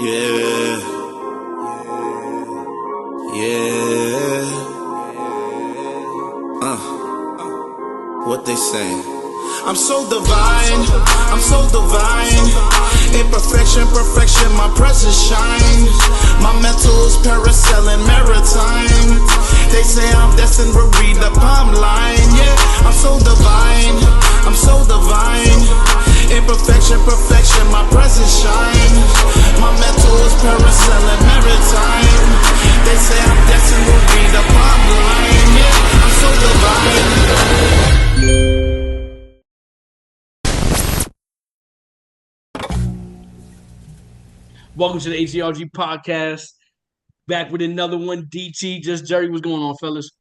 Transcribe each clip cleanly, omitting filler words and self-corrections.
Yeah, yeah. What they saying? I'm so divine, I'm so divine. Imperfection, perfection, my presence shines. My mental is parasailing maritime. They say I'm destined to read the palm line. Yeah, I'm so divine, I'm so divine. Imperfection, perfection, my presence shines. My mental is parasailing maritime. They say I'm destined to read the palm line. Yeah, I'm so divine. Welcome to the H.G.R.G podcast. Back with another one. DT, just Jerry. What's going on, fellas?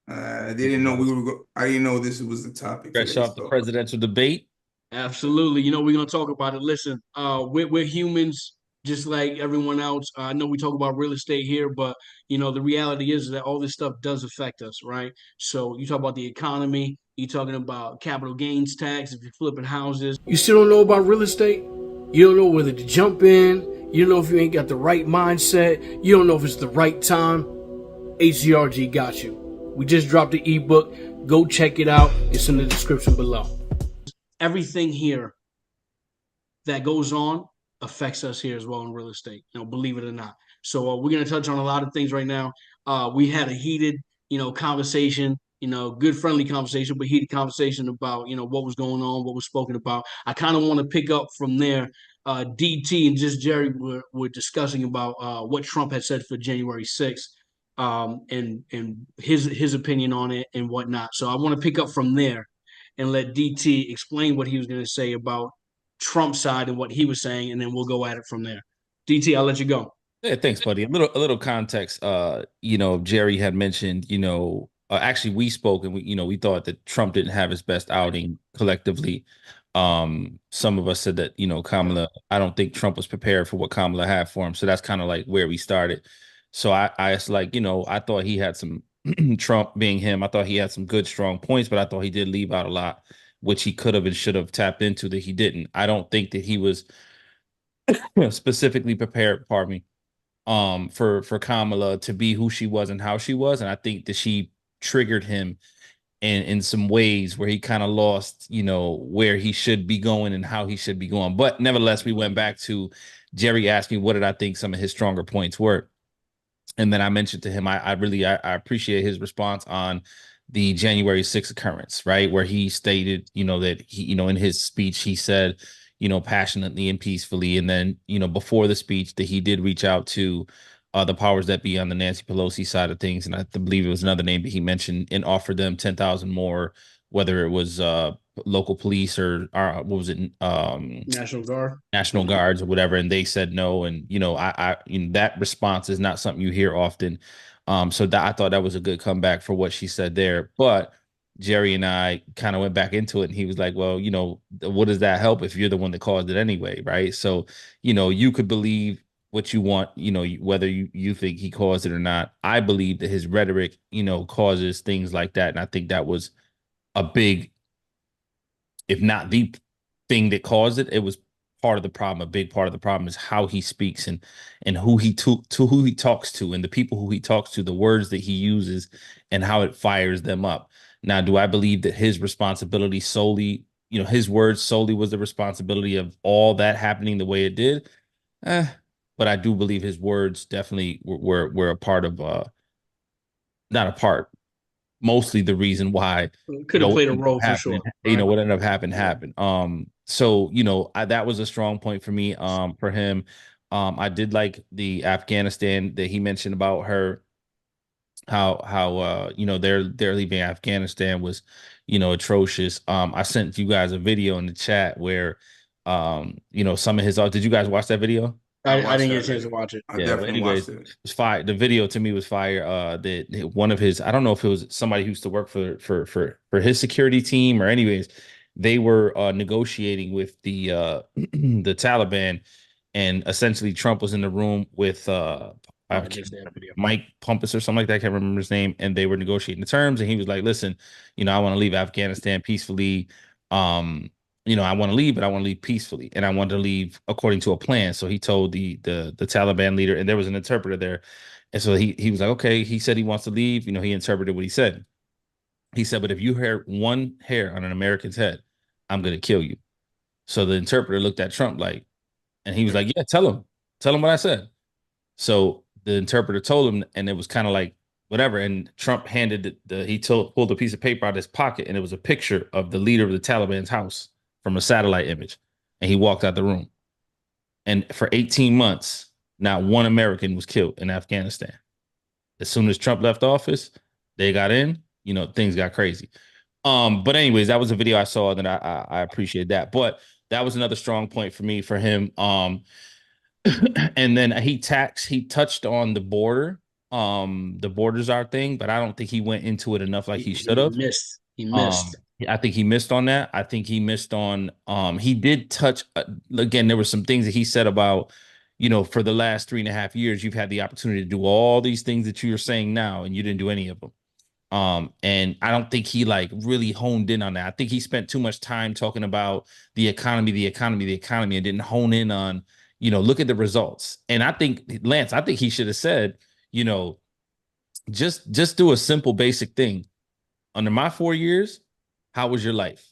I didn't know I didn't know this was the topic Fresh today. off the presidential debate. Absolutely. We're gonna talk about it. Listen, we're humans, just like everyone else. I know we talk about real estate here, but the reality is that all this stuff does affect us, right? So you talk about the economy. You're talking about capital gains tax if you're flipping houses. You still don't know about real estate? You don't know whether to jump in. You don't know if you ain't got the right mindset. You don't know if it's the right time. H.G.R.G got you. We just dropped the ebook. Go check it out. It's in the description below. Everything here that goes on affects us here as well in real estate, believe it or not. So we're going to touch on a lot of things right now. We had a heated, conversation, good friendly conversation, but heated conversation about, what was going on, what was spoken about. I kind of want to pick up from there. DT and just Jerry were discussing about what Trump had said for January 6th. And his opinion on it and whatnot. So I want to pick up from there and let DT explain what he was going to say about Trump's side and what he was saying, and then we'll go at it from there. DT, I'll let you go. Yeah, thanks, buddy. A little context. Jerry had mentioned, actually we spoke and we thought that Trump didn't have his best outing collectively. Some of us said that, Kamala, I don't think Trump was prepared for what Kamala had for him. So that's kind of like where we started. So I was like, I thought he had some Trump being him. I thought he had some good, strong points, but I thought he did leave out a lot, which he could have and should have tapped into that he didn't. I don't think that he was specifically prepared, pardon me, for Kamala to be who she was and how she was. And I think that she triggered him in some ways where he kind of lost, where he should be going and how he should be going. But nevertheless, we went back to Jerry asked me what did I think some of his stronger points were. And then I mentioned to him, I appreciate his response on the January 6th occurrence, right? Where he stated, that he, in his speech, he said, passionately and peacefully. And then, before the speech that he did reach out to the powers that be on the Nancy Pelosi side of things. And I believe it was another name that he mentioned and offered them 10,000 more, whether it was local police or what was it? National Guards or whatever. And they said no. And, that response is not something you hear often. So that I thought that was a good comeback for what she said there. But Jerry and I kind of went back into it and he was like, well, what does that help if you're the one that caused it anyway? Right. So, you could believe what you want, whether you think he caused it or not. I believe that his rhetoric, causes things like that. And I think that was a big, if not the thing that caused it, it was part of the problem. A big part of the problem is how he speaks and who he to who he talks to and the people who he talks to, the words that he uses and how it fires them up. Now, do I believe that his responsibility solely, his words solely was the responsibility of all that happening the way it did? But I do believe his words definitely were a part of not a part, mostly the reason why could have played a role for sure. Right? What ended up happened. So that was a strong point for me. For him, I did like the Afghanistan that he mentioned about her. How they're leaving Afghanistan was atrocious. I sent you guys a video in the chat where some of his did you guys watch that video? I didn't get a chance to watch it. I definitely watched it. It was fire. The video to me was fire. That one of his, I don't know if it was somebody who used to work for his security team or anyways, they were negotiating with the the Taliban, and essentially Trump was in the room with Mike Pumpus or something like that. I can't remember his name. And they were negotiating the terms. And he was like, listen, I want to leave Afghanistan peacefully. I want to leave, but I want to leave peacefully, and I want to leave according to a plan. So he told the Taliban leader, and there was an interpreter there, and so he was like, okay. He said he wants to leave. He interpreted what he said. He said, but if you hair one hair on an American's head, I'm gonna kill you. So the interpreter looked at Trump like, and he was like, yeah, tell him what I said. So the interpreter told him, and it was kind of like whatever. And Trump handed pulled a piece of paper out of his pocket, and it was a picture of the leader of the Taliban's house from a satellite image. And he walked out the room. And for 18 months, not one American was killed in Afghanistan. As soon as Trump left office, they got in, things got crazy. But anyways, that was a video I saw that I appreciate that. But that was another strong point for me for him. And then he touched on the border, the borders our thing, but I don't think he went into it enough like he should have. He missed. I think he missed on that. I think he missed on he did touch again, there were some things that he said about, for the last 3.5 years, you've had the opportunity to do all these things that you're saying now, and you didn't do any of them. And I don't think he like really honed in on that. I think he spent too much time talking about the economy, and didn't hone in on, look at the results. And I think Lance, I think he should have said, just do a simple basic thing. Under my 4 years, how was your life?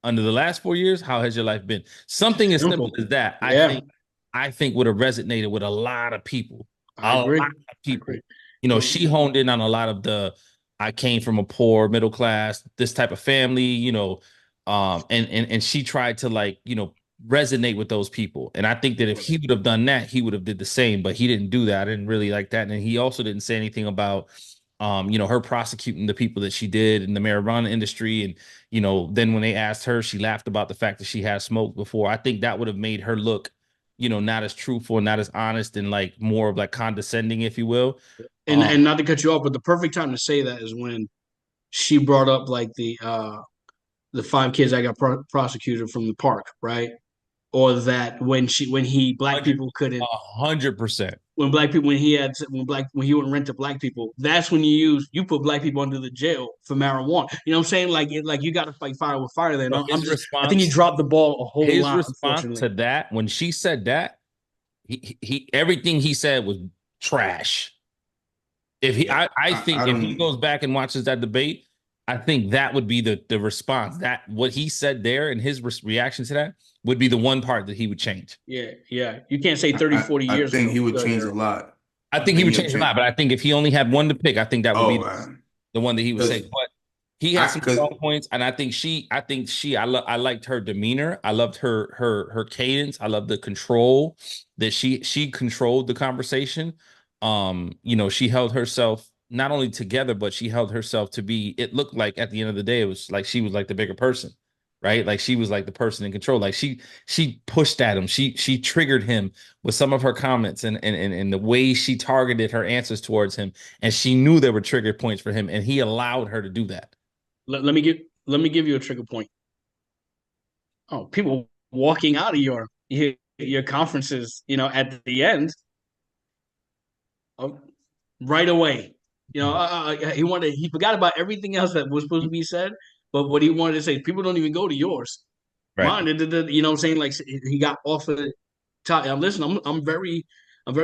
Under the last 4 years, how has your life been? Something as simple as that, yeah. I think would have resonated with a lot of people. I agree. Lot of people. She honed in on a lot of I came from a poor middle class, this type of family, and she tried to resonate with those people. And I think that if he would have done that, he would have did the same, but he didn't do that. I didn't really like that. And he also didn't say anything about her prosecuting the people that she did in the marijuana industry. And, then when they asked her, she laughed about the fact that she had smoked before. I think that would have made her look, not as truthful, not as honest, and more of condescending, if you will. And not to cut you off, but the perfect time to say that is when she brought up the 5 kids that got prosecuted from the park, right? Or that when black people couldn't 100%. when he wouldn't rent to black people, that's when you put black people under the jail for marijuana. You know what I'm saying? You got to fight fire with fire. Then I think he dropped the ball a whole lot. His response to that, when she said that, he everything he said was trash. If he, I think if he goes back and watches that debate, I think that would be the response. That what he said there and his reaction to that would be the one part that he would change. Yeah. You can't say 30, 40 years. I think he would change a lot. I think he would change a lot, but I think if he only had one to pick, I think that would be the one that he would say. But he had some strong points, and I liked her demeanor. I loved her cadence. I loved the control that she controlled the conversation. She held herself not only together, but she held herself to be, it looked like at the end of the day, it was like she was like the bigger person, right? Like she was like the person in control. Like she pushed at him. She triggered him with some of her comments and the way she targeted her answers towards him. And she knew there were trigger points for him, and he allowed her to do that. Let me give you a trigger point. Oh, people walking out of your conferences, at the end, right away. He forgot about everything else that was supposed to be said, but what he wanted to say, people don't even go to yours. Right. Mine, you know what I'm saying? Like he got off of the top. Listen, I'm very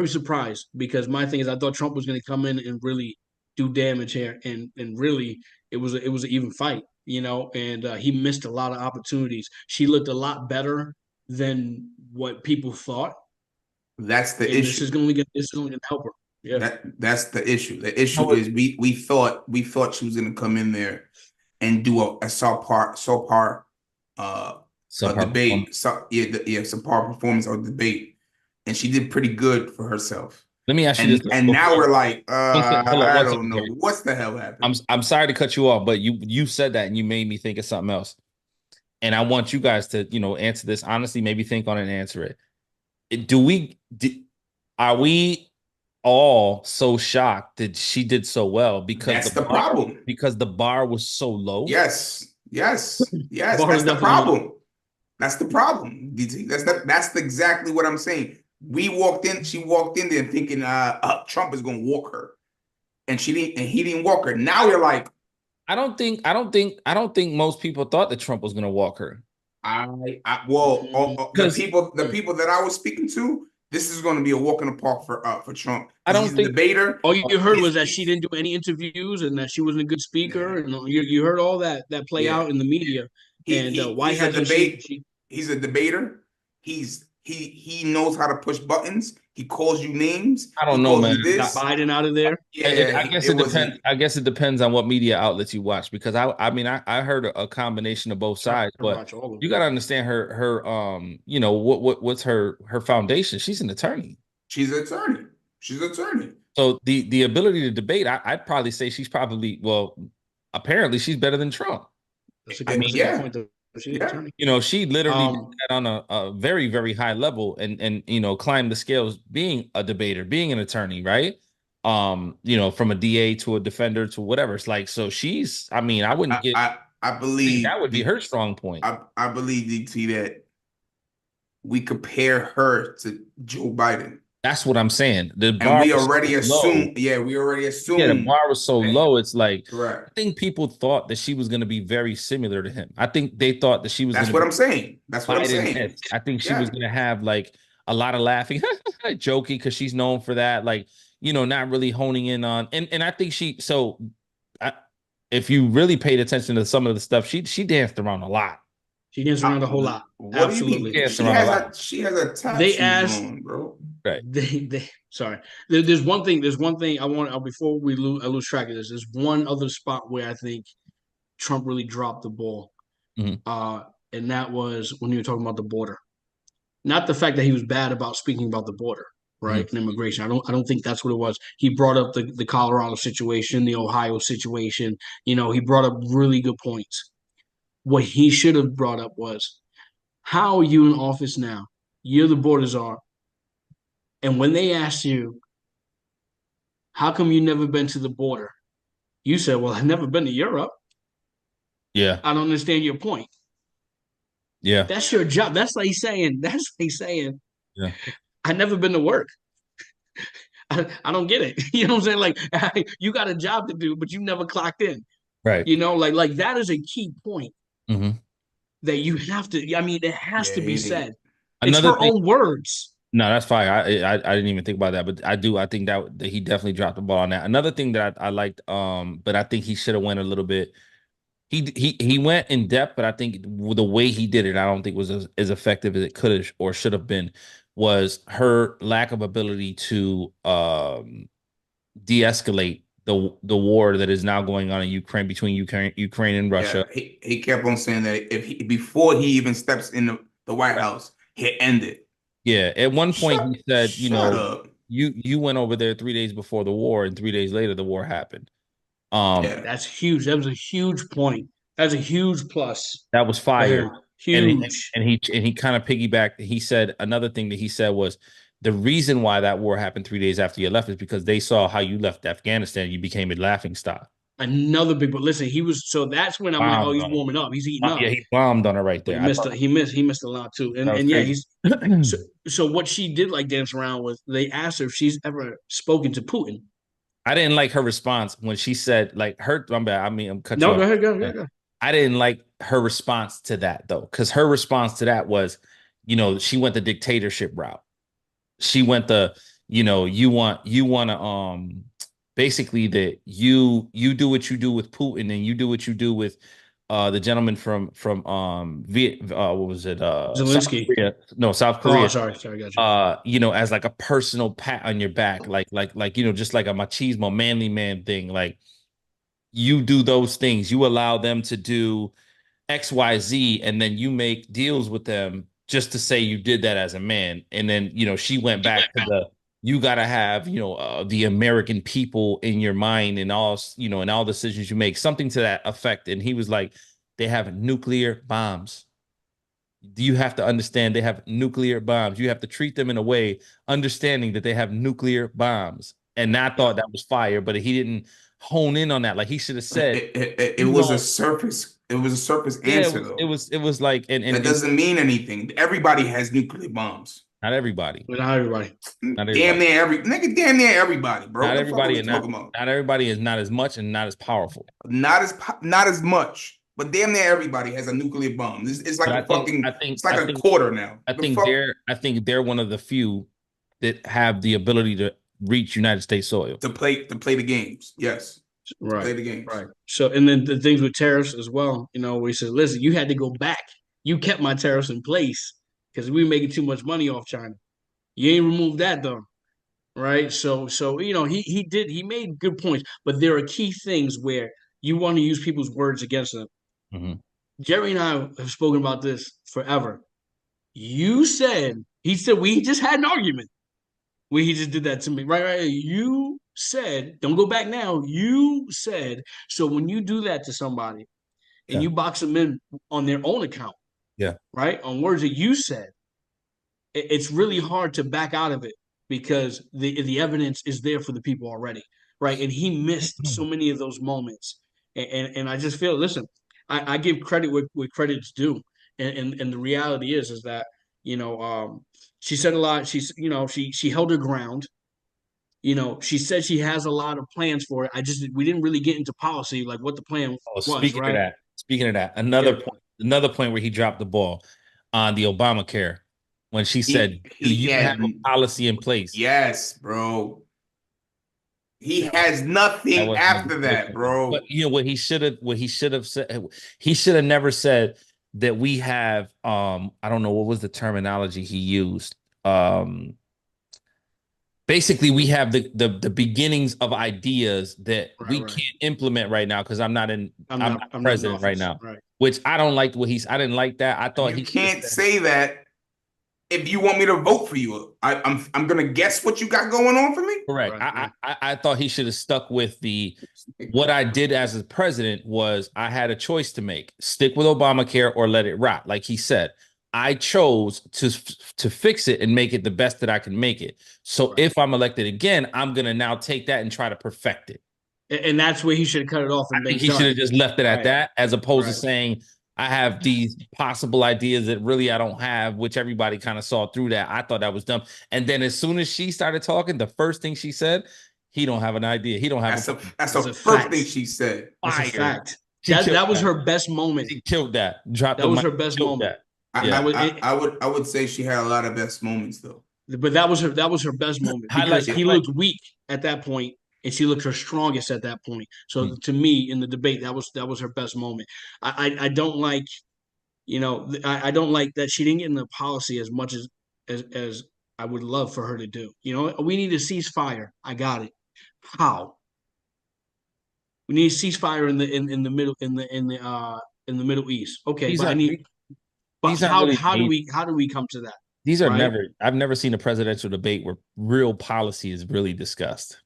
surprised, because my thing is I thought Trump was going to come in and really do damage here, and really it was an even fight, and he missed a lot of opportunities. She looked a lot better than what people thought. That's the issue. This is going to help her. Yeah, that's the issue. The issue is we thought she was going to come in there and do a subpar debate. Subpar performance or debate, and she did pretty good for herself. Let me ask you this. And now we're like, I don't know what's the hell happened. I'm sorry to cut you off, but you said that and you made me think of something else. And I want you guys to answer this honestly. Maybe think on it and answer it. Are we all so shocked that she did so well? Because that's the problem. Because the bar was so low. Yes. That's the problem. That's the problem. That's exactly what I'm saying. She walked in there thinking Trump is gonna walk her. And he didn't walk her. Now you're like, I don't think most people thought that Trump was gonna walk her. Well, the Because people that I was speaking to, this is going to be a walk in the park for Trump I because don't he's a think debater. All you heard was that she He's didn't do any interviews and that she wasn't a good speaker, yeah, and you heard all that play yeah. out in the media. And why He's a hasn't she? he's a debater. He knows how to push buttons. He calls you names. I He don't know, calls man. you Got this. Biden out of there. Yeah, I guess it it depends. wasn't. I guess it depends on what media outlets you watch because I mean I heard a combination of both Try sides, to but watch all of you them. got to understand her you know what's her foundation. She's an attorney. She's an attorney. She's an attorney. So the ability to debate, I'd probably say she's probably well, apparently she's better than Trump. I That's a mean, good Yeah, point. Though. She's an yeah. attorney. you know, she literally did Um, that on a very, very high level and you know, climbed the scales being a debater, being an attorney, right? You know, from a DA to a defender to whatever. It's like, so she's, I mean, I wouldn't get, I I think believe that would be her strong point. I believe DT that we compare her to Joe Biden. That's what I'm saying. The And bar was so low. we already Yeah, the assumed bar was so that. low. It's like, I Correct. think people thought that she was going to be very similar to him. I think they thought that she was going That's to what be I'm saying. That's what I'm saying. Biden-esque. I think she was Yeah. going to have like a lot of laughing, joking, because she's known for that. Like, you know, not really honing in on, and I think she. So, I, if you really paid attention to some of the stuff, she danced around a lot. she danced around a whole lot. What do you Absolutely. mean? Danced around a lot. She has a They tattoo asked. on, bro. Right. They sorry. There's one thing. There's one thing I want before I lose track of this. There's one other spot where I think Trump really dropped the ball. Mhm. And that was when you were talking about the border. Not the fact that he was bad about speaking about the border, right? Mhm. And immigration. I don't think that's what it was. He brought up the Colorado situation, the Ohio situation. You know, he brought up really good points. What he should have brought up was, how are you in office now? You're the border czar. And when they asked you, how come you never been to the border? You said, well, I've never been to Europe. Yeah. I don't understand your point. Yeah. That's your job. That's like saying, Yeah. I've never been to work. I don't get it. You know what I'm saying? Like you got a job to do, but you never clocked in. Right. You know, like that is a key point Mhm. that you have to. I mean, it has Yeah, to be it is. said. It's Another her thing. own words. No, that's fine. I didn't even think about that, but I do. I think that he definitely dropped the ball on that. Another thing that I liked, but I think he should have went a little bit. He went in depth, but I think the way he did it, I don't think was as effective as it could have or should have been. Was her lack of ability to de-escalate the war that is now going on in Ukraine between Ukraine and Yeah, Russia. he kept on saying that before he even steps in the White House, he ended. Yeah, at one point he said, you Shut know, up. you went over there 3 days before the war, and 3 days later the war happened. Yeah. That's huge. That was a huge point. That's a huge plus That was for fire. him. Huge. And he kind of piggybacked. He said another thing that he said was the reason why that war happened 3 days after you left is because they saw how you left Afghanistan. You became a laughing stock. Another big, but listen, he was so that's when I'm like, oh, Bombed he's on it. warming up, he's eating up. Yeah, he bombed on it right But there. I thought he missed a lot too. that was And yeah, crazy. so what she did like dance around was they asked her if she's ever spoken to Putin. I didn't like her response when she said like her. I'm bad. I mean, I'm cut No, you go off. ahead, go. I didn't like her response to that though, because her response to that was, you know, she went the dictatorship route. She went the, you know, you want to basically that you do what you do with Putin and you do what you do with the gentleman from what was it South Zelensky. Korea. No, South Korea. Oh, sorry, gotcha. You know, as like a personal pat on your back, like you know, just like a machismo manly man thing. Like you do those things, you allow them to do XYZ, and then you make deals with them just to say you did that as a man. And then, you know, she went back to the you got to have, you know, the American people in your mind and all, you know, and all decisions you make, something to that effect. And he was like, they have nuclear bombs. You have to understand they have nuclear bombs. You have to treat them in a way, understanding that they have nuclear bombs. And I thought that was fire, but he didn't hone in on that. Like he should have said, it was a surface. It was a surface answer though. It was like, and that doesn't mean anything. Everybody has nuclear bombs. Not everybody. Not everybody. Not everybody. Damn near everybody, bro. Not everybody, and not everybody is not as much and not as powerful. Not as much. but damn near everybody has a nuclear bomb. It's like But a fucking, it's like a think quarter now. I The think fuck they're one of the few that have the ability to reach United States soil. to play the games. Yes, Right. play the games. Right. So, and then the things with tariffs as well, you know, where he said, listen, you had to go back. You kept my tariffs in place because we were making too much money off China. You ain't removed that though. Right. So, you know, he made good points, but there are key things where you want to use people's words against them. Mhm. Jerry and I have spoken about this forever. You said, he said, we just had an argument where he just did that to me. Right. You said, don't go back now. You said, so when you do that to somebody and Yeah. you box them in on their own account, Yeah. right, on words that you said, it's really hard to back out of it because the evidence is there for the people already, right? And he missed so many of those moments, and I just feel, listen, I give credit where credit's due, and the reality is that you know she said a lot. She's you know she held her ground. You know, she said she has a lot of plans for it. We didn't really get into policy like what the plan Oh, was, right? speaking of that, Yeah, another point where he dropped the ball on the Obamacare when she said, "Do He you had, have a policy in place?" yes, bro. He has nothing after that, bro. But you know what he should have said. He should have never said that we have. I don't know what was the terminology he used. Basically, we have the beginnings of ideas that we right. can't implement right now because I'm not I'm not in president right office, now. right? Which I don't like I didn't like that. I thought You he should have can't said, say that if you want me to vote for you. I'm gonna guess what you got going on for me. correct. Right. I thought he should have stuck with what I did as a president was I had a choice to make: stick with Obamacare or let it rot. Like he said, I chose to fix it and make it the best that I can make it. So Right. if I'm elected again, I'm gonna now take that and try to perfect it. And that's where he should have cut it off and I been think he should have done. just left it at Right. that, as opposed to Right. saying I have these possible ideas that really I don't have, which everybody kind of saw through that. I thought that was dumb. And then as soon as she started talking, the first thing she said, he don't have an idea. He don't have That's the a first fact. thing she said. That's a fire. fact. That was her best moment. She killed that. Dropped That the was mic. her best Killed moment. that. Yeah. I would say she had a lot of best moments though. But that was her best moment because he looked weak at that point, and she looked her strongest at that point. So to me, in the debate, that was her best moment. I don't like, you know, I don't like that she didn't get into policy as much as I would love for her to do. You know, we need a ceasefire. I got it. How? We need a ceasefire in the middle in the Middle East. Okay, These but are I need. But these aren't really how do we come to that? these are Right? I've never seen a presidential debate where real policy is really discussed.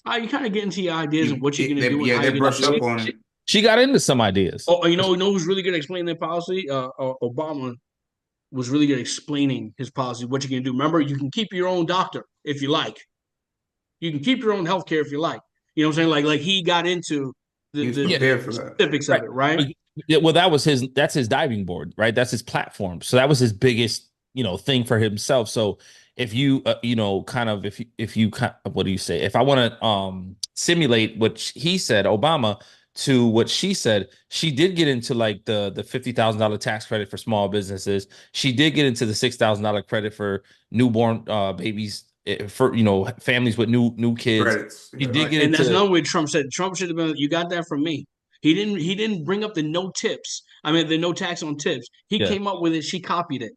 You kind of get into your ideas of what you're going to do and how They you're going brush to do up it. on it. She got into some ideas. Oh, you know who's really good at explaining their policy? Obama was really good at explaining his policy, what you're going to do. Remember, you can keep your own doctor if you like. You can keep your own health care if you like. You know what I'm saying? Like he got into He was prepared for that. specifics of it, right? Yeah, well, that's his diving board, right? That's his platform. So that was his biggest, thing for himself. So if you, if you what do you say? If I want to simulate what he said, Obama, to what she said, she did get into like the $50,000 tax credit for small businesses. She did get into the $6,000 credit for newborn babies, for families with new kids. Credits. He did get And into that's not what Trump said. Trump should have been, you got that from me. He didn't bring up the no tips. I mean, the no tax on tips. He came up with it. She copied it.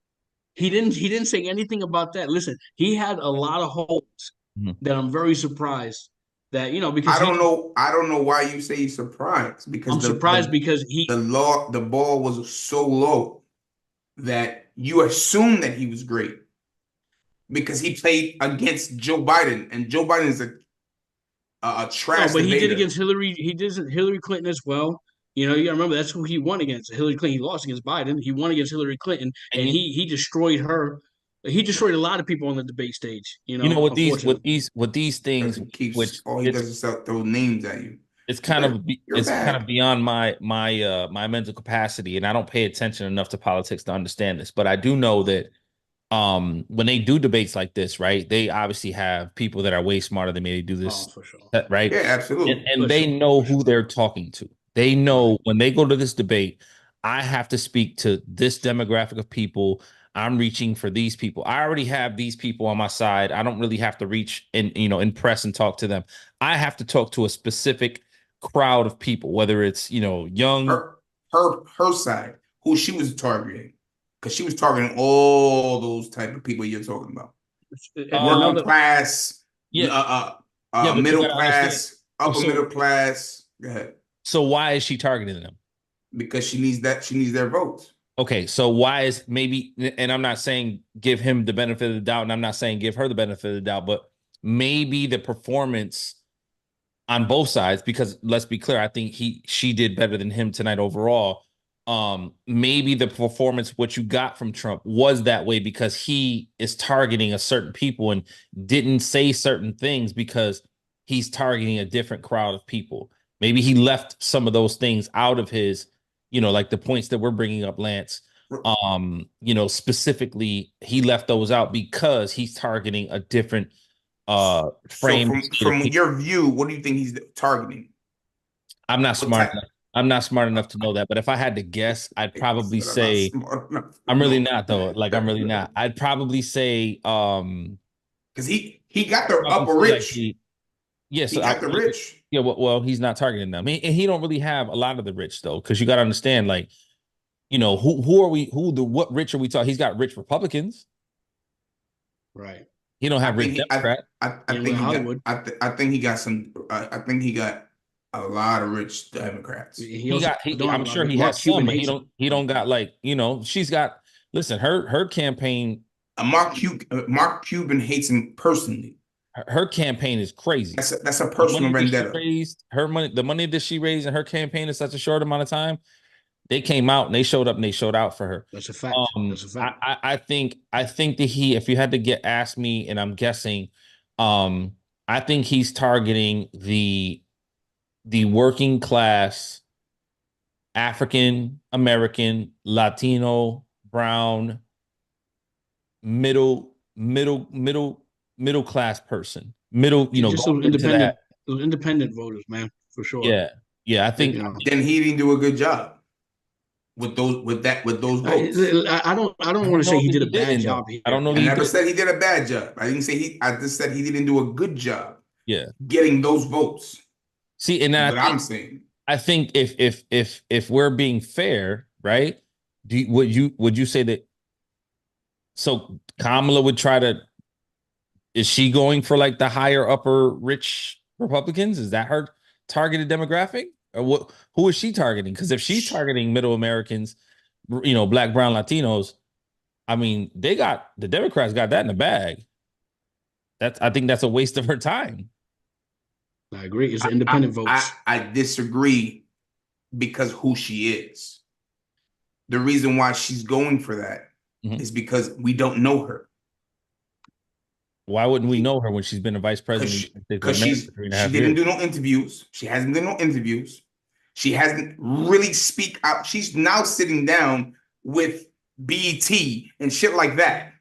He didn't say anything about that. Listen, he had a lot of holes that I'm very surprised that, because I don't know why you say he's surprised, because I'm surprised because the ball was so low that you assume that he was great because he played against Joe Biden, and Joe Biden is a trash. No, but debater. he did against Hillary. He did Hillary Clinton as well. You got to remember that's who he won against. Hillary Clinton. He lost against Biden. He won against Hillary Clinton, and he destroyed her. He destroyed a lot of people on the debate stage. What these things, all he does is throw names at you. It's kind of beyond my mental capacity, and I don't pay attention enough to politics to understand this. But I do know that when they do debates like this, right, they obviously have people that are way smarter than me. They do this, for sure. right? Yeah, absolutely. And they know who they're talking to. They know when they go to this debate, I have to speak to this demographic of people. I'm reaching for these people. I already have these people on my side. I don't really have to reach and impress and talk to them. I have to talk to a specific crowd of people, whether it's young. Her side, who she was targeting, because she was targeting all those type of people you're talking about. Working class, Yeah, yeah, but you middle gotta understand. class, upper middle class. Go ahead. So why is she targeting them? Because she needs that. She needs their votes. Okay, so why is maybe, and I'm not saying give him the benefit of the doubt, and I'm not saying give her the benefit of the doubt, but maybe the performance on both sides, because let's be clear, I think she did better than him tonight overall. Maybe the performance, what you got from Trump, was that way because he is targeting a certain people and didn't say certain things because he's targeting a different crowd of people. Maybe he left some of those things out of his, like the points that we're bringing up, Lance. Specifically, he left those out because he's targeting a different frame. So from your view, what do you think he's targeting? I'm not smart enough. I'm not smart enough to know that. But if I had to guess, I'd probably say I'm really not though. Like I'm really not. I'd probably say because he got the upper rich. Yes, he got the rich. Yeah, well, he's not targeting them. And he don't really have a lot of the rich though, because you got to understand, like, what rich are we talking? He's got rich Republicans, right? He don't have rich Democrats. I think Hollywood. I think he got some. I think he got a lot of rich Democrats. I'm sure he has some, but he don't got like she's got. Listen, her campaign. Mark Cuban hates him personally. Her campaign is crazy. That's a personal vendetta. The money that she raised in her campaign in such a short amount of time, they came out and they showed up and they showed out for her. That's a fact. That's a fact. I think that if you had to ask me, and I'm guessing, I think he's targeting the working class, African American, Latino, brown, middle class person. Just those independent voters, man, for sure. Yeah. I think then he didn't do a good job with those votes. I don't want to say he did a bad job here. I don't know. I never said he did a bad job. I didn't say I just said he didn't do a good job. Yeah, getting those votes. See, and I'm saying, I think if we're being fair, right? Would you say that? So Kamala would try to. Is she going for like the higher upper rich Republicans? Is that her targeted demographic? Or what? Who is she targeting? Because if she's targeting middle Americans, Black, brown, Latinos, I mean, the Democrats got that in the bag. I think that's a waste of her time. I agree. It's independent votes. I disagree because who she is. The reason why she's going for that is because we don't know her. Why wouldn't we know her when she's been a vice president? Because she didn't do no interviews. She hasn't done no interviews. She hasn't really speak out. She's now sitting down with BET and shit like that.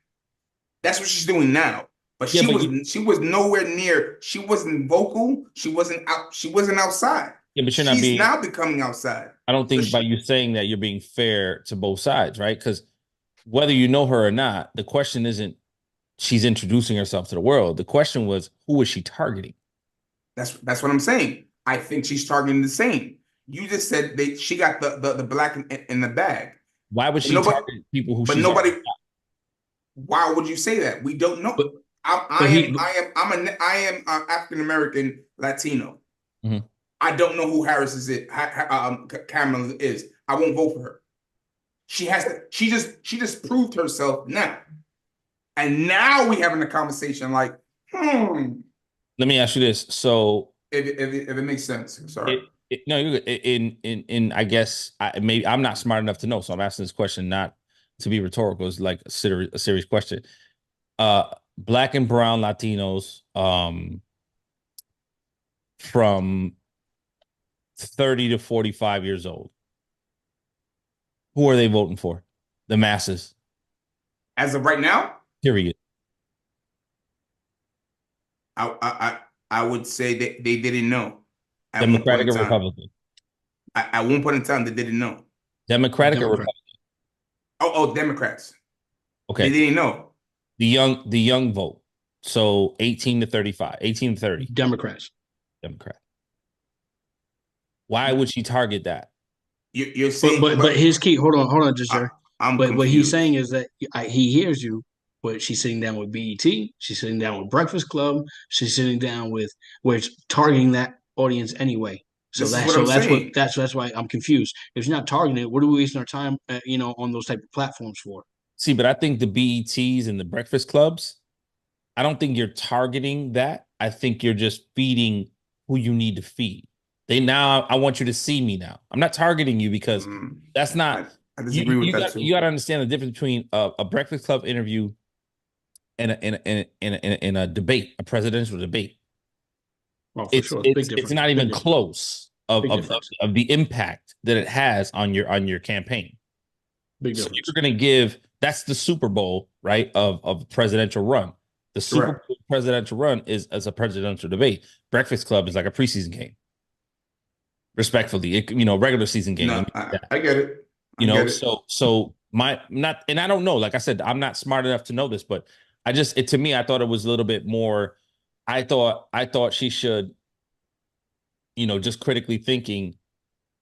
That's what she's doing now. But she was nowhere near. She wasn't vocal. She wasn't out. She wasn't outside. Yeah, but she's now becoming outside. I don't think by you saying that you're being fair to both sides, right? Because whether you know her or not, the question isn't she's introducing herself to the world. The question was, who is she targeting? That's what I'm saying. I think she's targeting the same. You just said that she got the black in the bag. Why would she target people who? But nobody. Why would you say that? We don't know. I am African American Latino. Mm-hmm. I don't know who Harris is. Kamala is. I won't vote for her. She just proved herself now, and now we having a conversation like, Let me ask you this. So, if it makes sense, sorry. No, you're good. In I guess I'm not smart enough to know, so I'm asking this question not to be rhetorical. It's like a serious question. Black and brown Latinos from 30 to 45 years old. Who are they voting for? The masses. As of right now? Period. I would say that they didn't know. Democratic or Republican? At one point in time, they didn't know. Democratic or Democrat. Republican? Oh, Democrats. They Okay. didn't know. The young vote. So 18 to 35, 18 to 30. Democrats. Democrat. Why would she target that? You're saying, But his key. Hold on, just Jerry. I'm But what he's confused. saying is that he hears you, but she's sitting down with BET. She's sitting down with Breakfast Club. She's sitting down with where it's targeting that audience anyway. So This is what I'm saying. that's why I'm confused. If you're not targeting it, what are we wasting our time, on those type of platforms for? See, but I think the BETs and the Breakfast Clubs, I don't think you're targeting that. I think you're just feeding who you need to feed. I want you to see me now. I'm not targeting you because that's not. I disagree with that too. You got to understand the difference between a Breakfast Club interview and a debate, a presidential debate. Well, for sure, it's not even close of the impact that it has on your campaign. Big so difference. you're going to give, that's the Super Bowl, right, of presidential run. The Super Bowl presidential run is as a presidential debate. Breakfast Club is like a preseason game. Respectfully, regular season game. No, I get it. So I don't know. Like I said, I'm not smart enough to know this, but to me, I thought it was a little bit more. I thought she should, just critically thinking,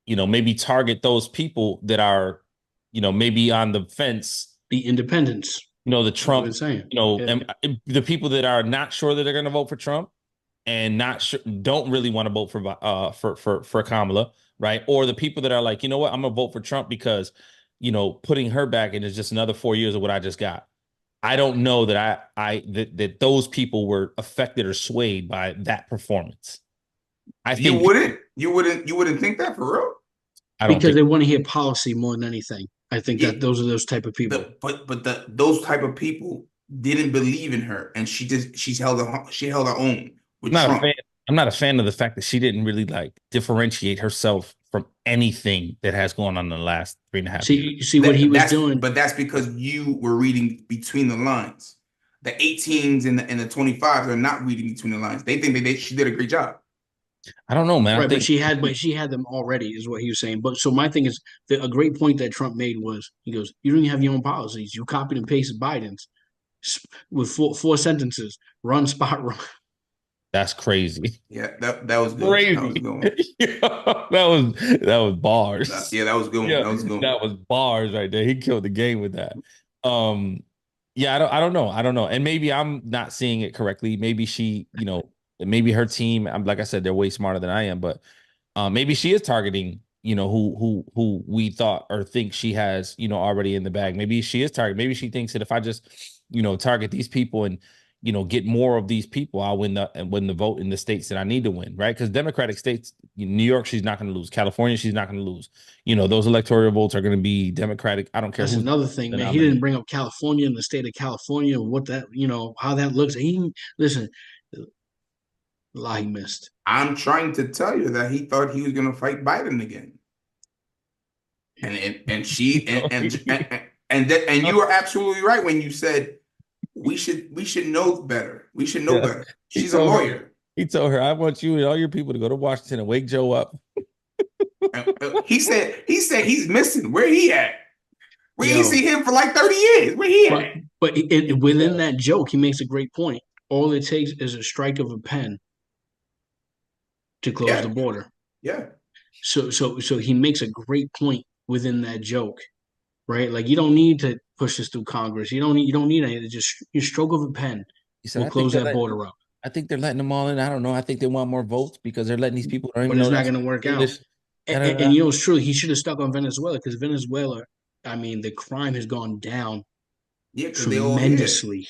maybe target those people that are, maybe on the fence. The independents. The Trump, and the people that are not sure that they're going to vote for Trump and don't really want to vote for Kamala, right? Or the people that are like, you know what, I'm gonna vote for Trump because, putting her back in is just another 4 years of what I just got. I don't know that that those people were affected or swayed by that performance. I think you wouldn't think that for real. Because they want to hear policy more than anything. I think that those are those type of people. Those type of people didn't believe in her, and she held her own with Trump. I'm not a fan of the fact that she didn't really differentiate herself from anything that has gone on in the last 3.5 years. See what he was doing, but that's because you were reading between the lines. The 18s and the 25s are not reading between the lines. They think she did a great job. I don't know, man. Right, but she had them already, is what he was saying. But so my thing is that a great point that Trump made was, he goes, "You don't even have your own policies. You copied and pasted Biden's with four sentences: run, spot, run." That's crazy. Yeah, that was good. Crazy. That was good. that was bars. Yeah, that was good. Yeah, that was good. That was bars right there. He killed the game with that. Yeah, I don't know. And maybe I'm not seeing it correctly. Maybe she, maybe her team, like I said, they're way smarter than I am, but maybe she is targeting, who we thought or think she has, already in the bag. Maybe she is targeting. Maybe she thinks that if I just, target these people and, get more of these people, I'll win the vote in the states that I need to win, right? Because Democratic states, New York, she's not going to lose. California, she's not going to lose. Those electoral votes are going to be Democratic. I don't care. That's another thing, man. He didn't bring up California and the state of California and what that, how that looks. Listen, a lot he missed. I'm trying to tell you that he thought he was going to fight Biden again, and you were absolutely right when you said we should know better. We should know better. She's a lawyer. He told her, "I want you and all your people to go to Washington and wake Joe up." He said he's missing. Where he at? We ain't see him for like 30 years. Where he at? But within that joke, he makes a great point. All it takes is a strike of a pen to close the border. Yeah. So he makes a great point within that joke, right? Like, you don't need to push this through Congress. You don't need anything. Just your stroke of a pen will close that border up. I think they're letting them all in. I don't know. I think they want more votes because they're letting these people. But it's not going to work out. And it's true. He should have stuck on Venezuela because Venezuela, I mean, the crime has gone down tremendously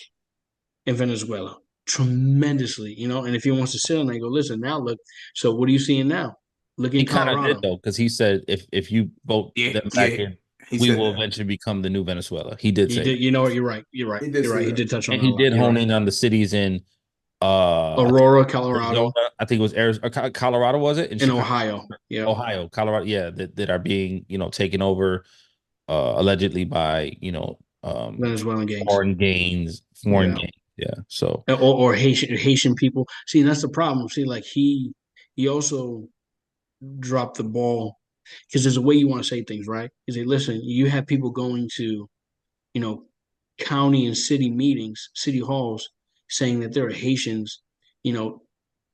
in Venezuela. Tremendously, and if he wants to sit on there, go, listen, now look, so what are you seeing now? Look in Colorado. He kind of did, though, because he said if you vote them back in, we will eventually become the new Venezuela. He did say. You know what? You're right. He did touch on that. And he did hone in on the cities in Aurora, Colorado. I think it was Arizona, Colorado, was it? In Ohio. Yeah. Ohio, Colorado, yeah, that are being, taken over allegedly by, Venezuelan gangs. Foreign gangs. Yeah. So or Haitian people. See, that's the problem. See, like he also dropped the ball because there's a way you want to say things, right? Is they listen, you have people going to, you know, county and city meetings, city halls, saying that there are Haitians, you know,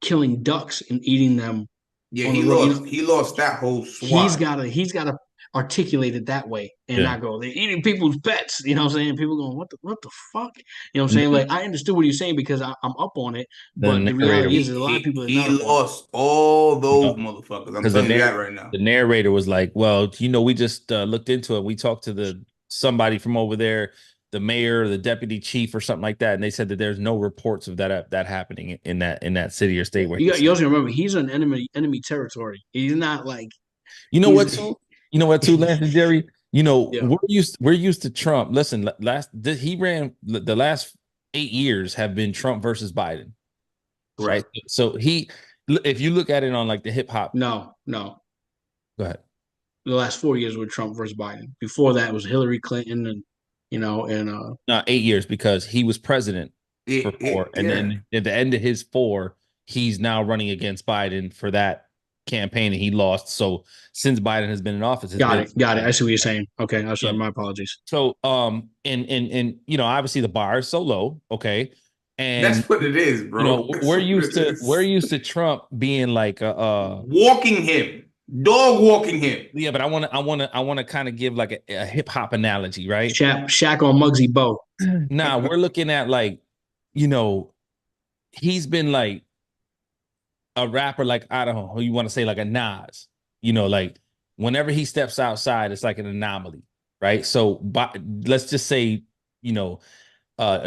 killing ducks and eating them Yeah, on the road. he lost that whole he's swat. gotta articulate it that way and Yeah. not go, they're eating people's pets. You know what I'm saying? People going, what the fuck? You know what I'm saying? Like I understood what you're saying because I'm up on it, The but the narrator, reality He is there's a lot of people that's he not up on it. lost all those motherfuckers. I'm because telling you that right now. the narrator was like, well, we just looked into it. We talked to somebody from over there, the mayor, or the deputy chief, or something like that, and they said that there's no reports of that happening in that city or state where You also remember he's in enemy territory. He's not like you know what he's too you know what too Lance and Jerry, yeah. we're used to Trump. Listen, he ran the last 8 years have been Trump versus Biden, right? So if you look at it on like the hip hop, No. go ahead. The last 4 years were Trump versus Biden. Before that it was Hillary Clinton and No, 8 years because he was president for four, and Yeah. then at the end of his four, he's now running against Biden for that campaign, and he lost. So since Biden has been in office, got it. I see what you're saying. Okay, I'm sorry, Yeah. my apologies. So and obviously the bar is so low, okay, and That's what it is, bro. we're used to Trump being like walking him, dog walking him. yeah, but I want to kind of give like a hip hop analogy, right? Shaq on Muggsy Bow. Now we're looking at like, he's been like a rapper, like I don't know who you want to say, like a Nas, like whenever he steps outside, it's like an anomaly, right? So let's just say,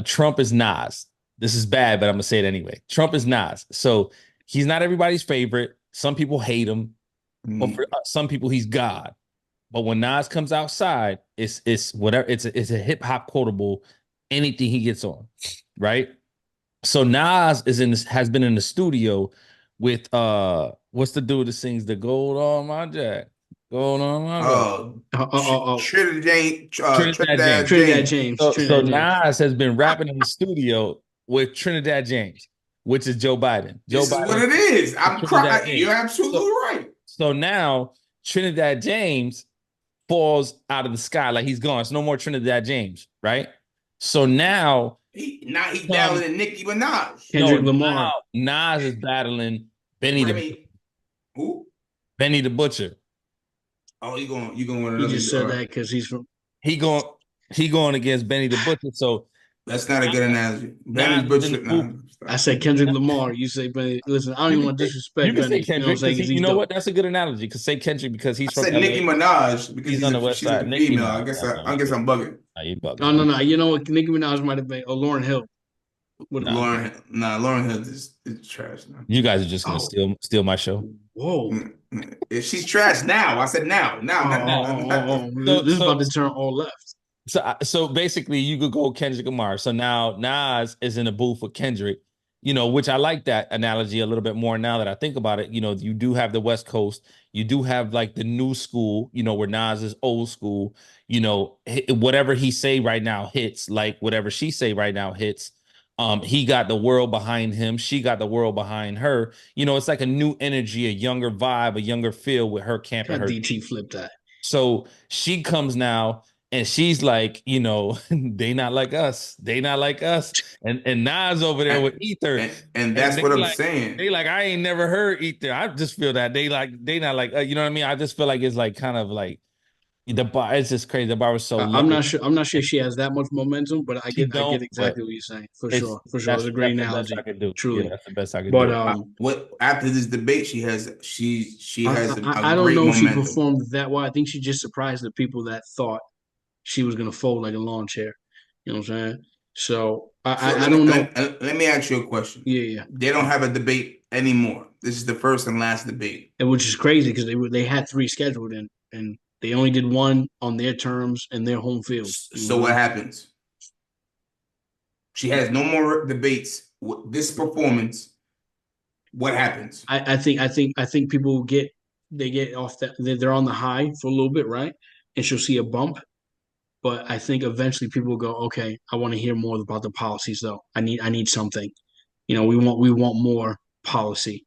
Trump is Nas. This is bad, but I'm gonna say it anyway. Trump is Nas. So he's not everybody's favorite. Some people hate him, but for some people, he's God. But when Nas comes outside, it's whatever. It's a hip hop quotable. Anything he gets on, right? So Nas has been in the studio with what's the dude that sings the Gold on My Jack, Gold on My Jack? Trinidad James. So Nas has been rapping in the studio with Trinidad James, which is Joe Biden. This is what it is. I'm crying. You're absolutely right. So now Trinidad James falls out of the sky, like he's gone. It's no more Trinidad James, right? So now he's battling Nicki Minaj. Kendrick Lamar. Nas is battling Benny who? Benny the Butcher. Oh, you going with another? He just said that because he's from. He going against Benny the Butcher. So that's not a good analogy. Benny Butcher. I said Kendrick Lamar. You say Benny. Listen, I don't even want to disrespect. You can Benny, say Kendrick. You know what? That's a good analogy. Because say Kendrick because he's from. I said Nicki Minaj because he's on the west side. Nicki female. I guess I'm bugging. You bugging. No. You know what? Nicki Minaj might have been Lauryn Hill. Lauryn Hill is trash now. You guys are just gonna steal my show. Whoa. If she's trash now, I said now. This is about to turn all left. So basically, you could go Kendrick Lamar. So now Nas is in a booth with Kendrick, which I like that analogy a little bit more now that I think about it. You do have the West Coast, you do have like the new school, where Nas is old school. Whatever he say right now hits, like whatever she say right now hits. He got the world behind him. She got the world behind her. It's like a new energy, a younger vibe, a younger feel with her camp and her. DT flipped that. So she comes now and she's like, they not like us. They not like us. And Nas over there with Ether. And that's what I'm saying. They like, I ain't never heard Ether. I just feel that they not like, you know what I mean? I just feel like it's like kind of like the bar. It's just crazy. The bar was so I'm not sure if she has that much momentum, but I get exactly what you're saying. For sure. It's a great analogy. Truly. Yeah, that's the best I can do. But what after this debate she has I don't know if she performed that well. I think she just surprised the people that thought she was gonna fold like a lawn chair. You know what I'm saying? So I don't know. Let me ask you a question. Yeah. They don't have a debate anymore. This is the first and last debate. And which is crazy because they had 3 scheduled and they only did 1 on their terms and their home field. So what happens? She has no more debates. This performance, what happens? I think people get off that. They're on the high for a little bit, right? And she'll see a bump. But I think eventually people will go, okay, I want to hear more about the policies though. I need something. We want more policy.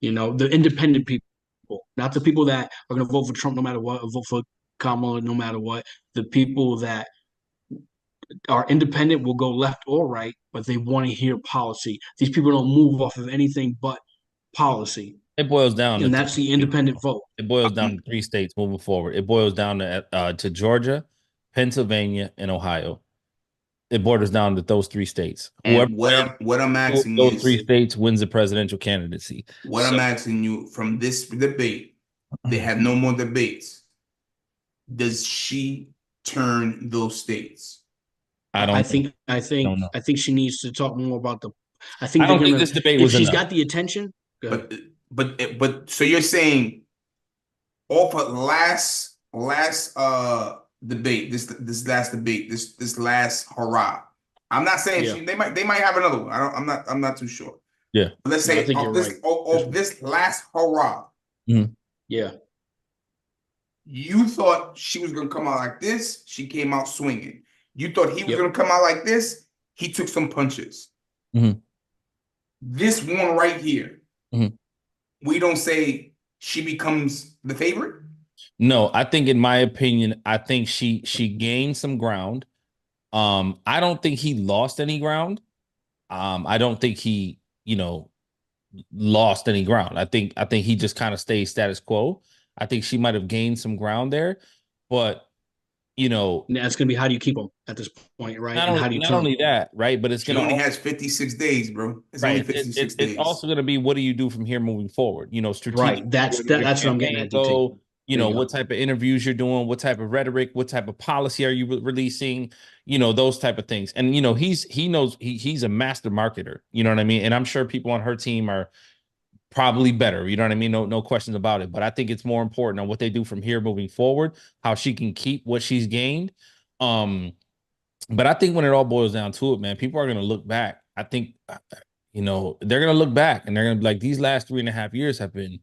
The independent people people, not the people that are going to vote for Trump no matter what, or vote for Kamala no matter what. The people that are independent will go left or right, but they want to hear policy. These people don't move off of anything but policy, It boils down and to that's the independent vote. it boils down to 3 states moving forward. It boils down to Georgia, Pennsylvania, and Ohio. It borders down to those 3 states. Whoever And what I'm asking those three is, states wins the presidential candidacy. what I'm asking you from this debate, they have no more debates. Does she turn those states? I don't don't know. I think she needs to talk more about the. I think I they're don't think gonna. this debate If was she's enough. got the attention, good. But so you're saying off of last debate, this last debate, this last hurrah. I'm not saying Yeah. they might have another one. I'm not too sure. Yeah. But let's No, I say think of you're this right. of this last hurrah, Yeah, you thought she was gonna come out like this. She came out swinging. You thought he was Yep. gonna come out like this. He took some punches. Mhm. This one right here, Mhm. we don't say she becomes the favorite. No, I think in my opinion, I think she gained some ground. I don't think he lost any ground. I don't think he, lost any ground. I think he just kind of stayed status quo. I think she might have gained some ground there, but and that's gonna be how do you keep them at this point, right? And how do you not turn only them? that, right? But it's She gonna only has 56 days, bro. It's only right. 56 It's days. also gonna be what do you do from here moving forward? Strategic. Right. That's Where does your that's what I'm getting campaign at, DT. go? There you go. What type of interviews you're doing, what type of rhetoric, what type of policy are you releasing, those type of things. And he knows he's a master marketer, you know what I mean? And I'm sure people on her team are probably better, you know what I mean? No questions about it. But I think it's more important on what they do from here moving forward, how she can keep what she's gained. But I think when it all boils down to it, man, people are gonna look back. I think they're gonna look back and they're gonna be like, these last 3.5 years have been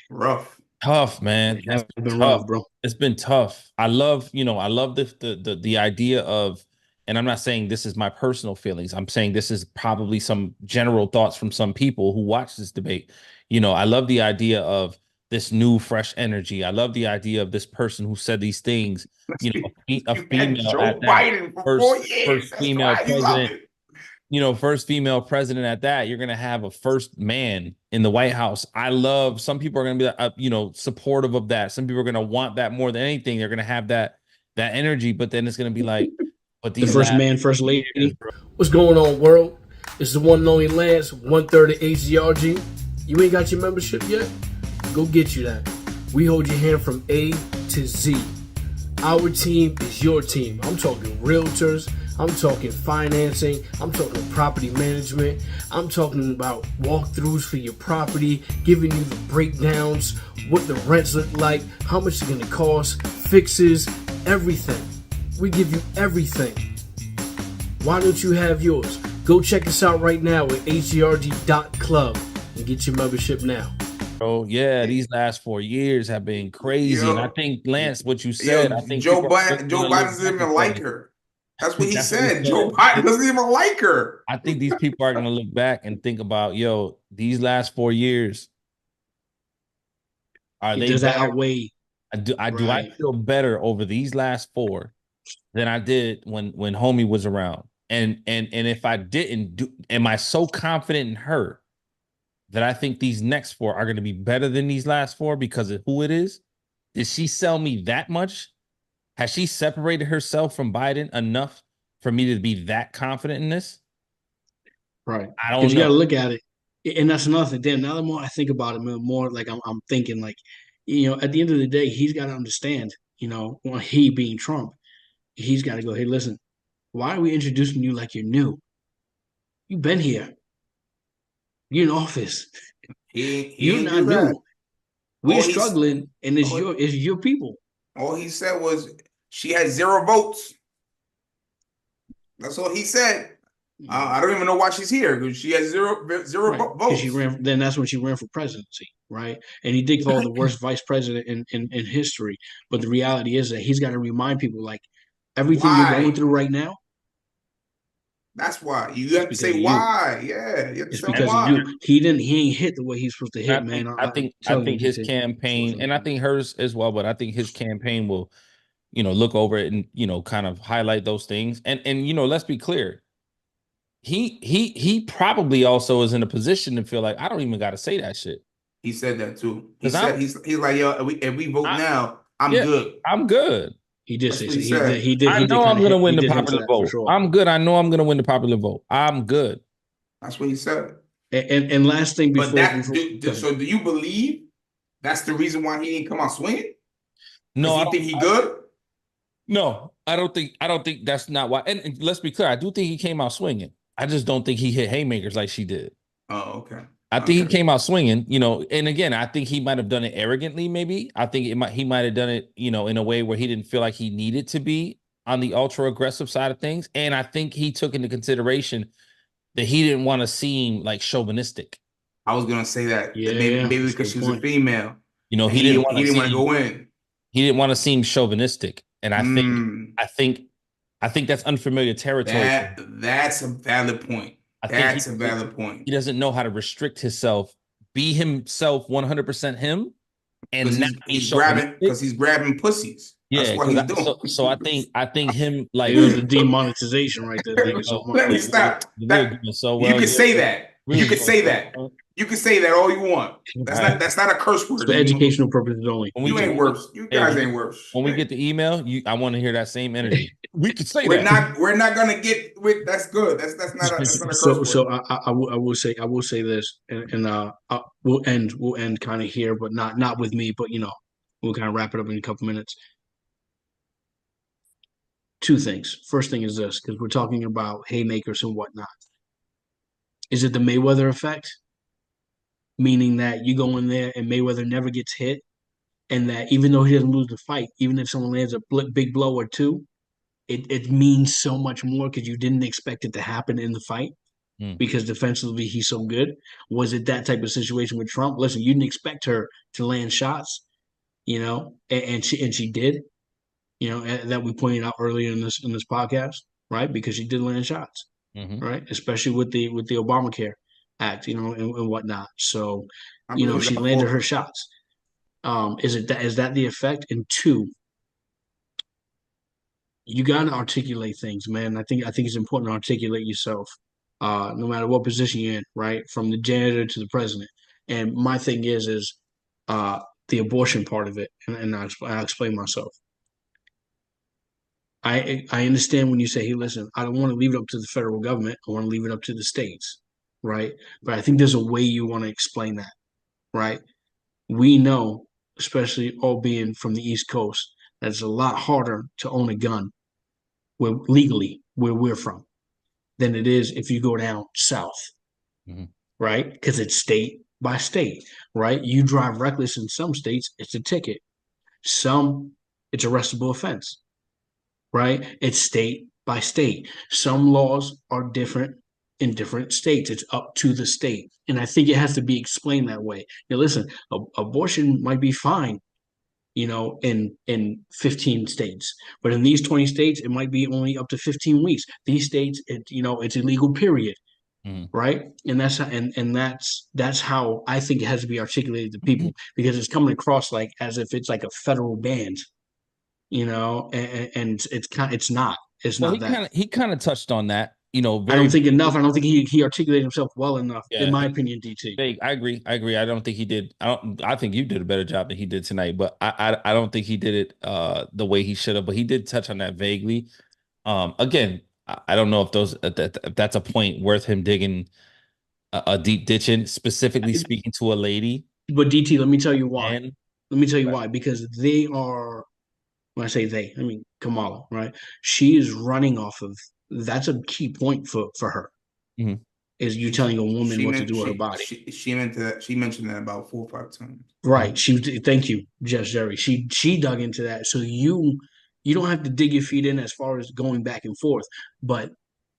Rough. tough, man. It's It's been been tough. rough, bro. It's been tough. I love the idea of, and I'm not saying this is my personal feelings. I'm saying this is probably some general thoughts from some people who watch this debate. I love the idea of this new fresh energy. I love the idea of this person who said these things, a You had female Joe at that. Biden for 4 years. First That's female why you love president. it. First female president at that. You're going to have a first man in the White House. I love, some people are going to be, supportive of that. Some people are going to want that more than anything. They're going to have that energy, but then it's going to be like, but The these first last man, first lady. years, bro. What's going on, world? It's the one and only Lance, 1/3 of H.G.R.G. You ain't got your membership yet? Go get you that. We hold your hand from A to Z. Our team is your team. I'm talking realtors. I'm talking financing. I'm talking property management. I'm talking about walkthroughs for your property, giving you the breakdowns, what the rents look like, how much it's going to cost, fixes, everything. We give you everything. Why don't you have yours? Go check us out right now at hgrg.club and get your membership now. Bro, yeah, these last 4 years have been crazy. Yo. And I think, Lance, what you said, I think Joe people are Biden gonna Joe look Biden doesn't back even and like say- her. That's what he That's what he said. said. Joe Biden doesn't even like her. I think these people are going to look back and think about, these last 4 years, are they Does that better? outweigh? Do I Right. feel better over these last 4 than I did when homie was around? And if I didn't do, am I so confident in her that I think these next 4 are going to be better than these last 4 because of who it is? Did she sell me that much? Has she separated herself from Biden enough for me to be that confident in this? Right. I don't Because you got to know. look at it, and that's another thing. Damn, now the more I think about it, more like I'm thinking like, at the end of the day, he's got to understand. Well, he being Trump, he's got to go. Hey, listen, why are we introducing you like you're new? You've been here. You're in office. He You're didn't not do that. new. We're All he's- struggling, and it's all- your people. All he said was she had 0 votes. That's all he said. I don't even know why she's here because she has zero Right. 'Cause votes. she ran. Then that's when she ran for presidency, right? And he did call the worst vice president in history. But the reality is that he's got to remind people, like, everything Why? you're going through right now, That's why you have to say why. Yeah, you have to It's say because of why. you. He ain't hit the way he's supposed to hit, man. I think his campaign, and I think hers as well, but I think his campaign will, look over it and kind of highlight those things. And let's be clear. He probably also is in a position to feel like I don't even got to say that shit. He said that too. He Because said he's like, yo, if we vote now, I'm good. I'm good. He did That's say what so. he said. He did. I know I'm going to win the popular vote. Sure. I'm good. I know I'm going to win the popular vote. I'm good. That's what he said. And last thing before, so do you believe that's the reason why he didn't come out swinging? No, I think he good. No, I don't think that's not why. And let's be clear, I do think he came out swinging. I just don't think he hit haymakers like she did. Oh, okay. I think he came out swinging, and again, I think he might have done it arrogantly, maybe. I think he might have done it, in a way where he didn't feel like he needed to be on the ultra aggressive side of things. And I think he took into consideration that he didn't want to seem like chauvinistic. I was gonna say that. Yeah, maybe because she was a female. He didn't want to go in. He didn't want to seem chauvinistic. And I think that's unfamiliar territory. That's a valid point. That's a valid point. He doesn't know how to restrict himself, be himself 100% him, and he's grabbing pussies. Yeah, that's what he's doing. So I think him like it was a demonetization right there. Let me stop. You can say that. You can say that. You can say that all you want. That's not a curse word. For educational purposes only. You ain't worse. You guys ain't worse. When we get the email, I want to hear that same energy. We can say that. We're not gonna get with. That's good. That's not a curse word. So I will say this, and we'll end kind of here, but not with me, but we'll kind of wrap it up in a couple minutes. Two things. First thing is this, because we're talking about haymakers and whatnot. Is it the Mayweather effect? Meaning that you go in there and Mayweather never gets hit, and that even though he doesn't lose the fight, even if someone lands a big blow or two, it means so much more because you didn't expect it to happen in the fight because defensively he's so good. Was it that type of situation with Trump? Listen, you didn't expect her to land shots, and she did, that we pointed out earlier in this podcast, right? Because she did land shots, right? Especially with the Obamacare Act, and whatnot. So, she landed her shots. Is that the effect? And two, you got to articulate things, man. I think it's important to articulate yourself, no matter what position you're in, right? From the janitor to the president. And my thing is the abortion part of it, and I'll explain myself. I understand when you say, hey, listen, I don't want to leave it up to the federal government. I want to leave it up to the states, right? But I think there's a way you want to explain that, right? We know, especially all being from the East Coast, that it's a lot harder to own a gun legally where we're from than it is if you go down south, right? Because it's state by state, right? You drive reckless in some states, it's a ticket. Some, it's arrestable offense, right? It's state by state. Some laws are different in different states. It's up to the state. And I think it has to be explained that way. Now, listen, abortion might be fine, in 15 states, but in these 20 states, it might be only up to 15 weeks. These states, it's illegal, period. Right. And that's how I think it has to be articulated to people because it's coming across like as if it's like a federal ban, and it's not. He kind of touched on that. I don't think enough. I don't think he articulated himself well enough, in my opinion, DT. I agree. I don't think he did. I think you did a better job than he did tonight, but I don't think he did it the way he should have. But he did touch on that vaguely. Again, I don't know if that's a point worth him digging a deep ditch in, specifically speaking to a lady. But DT, let me tell you why. Why. Because they are. When I say they, I mean Kamala, right? She is running off of. That's a key point for her. Is you telling a woman what to do with her body? She mentioned that about 4 or 5 times. Right. Thank you, Jerry. She dug into that. So you don't have to dig your feet in as far as going back and forth, but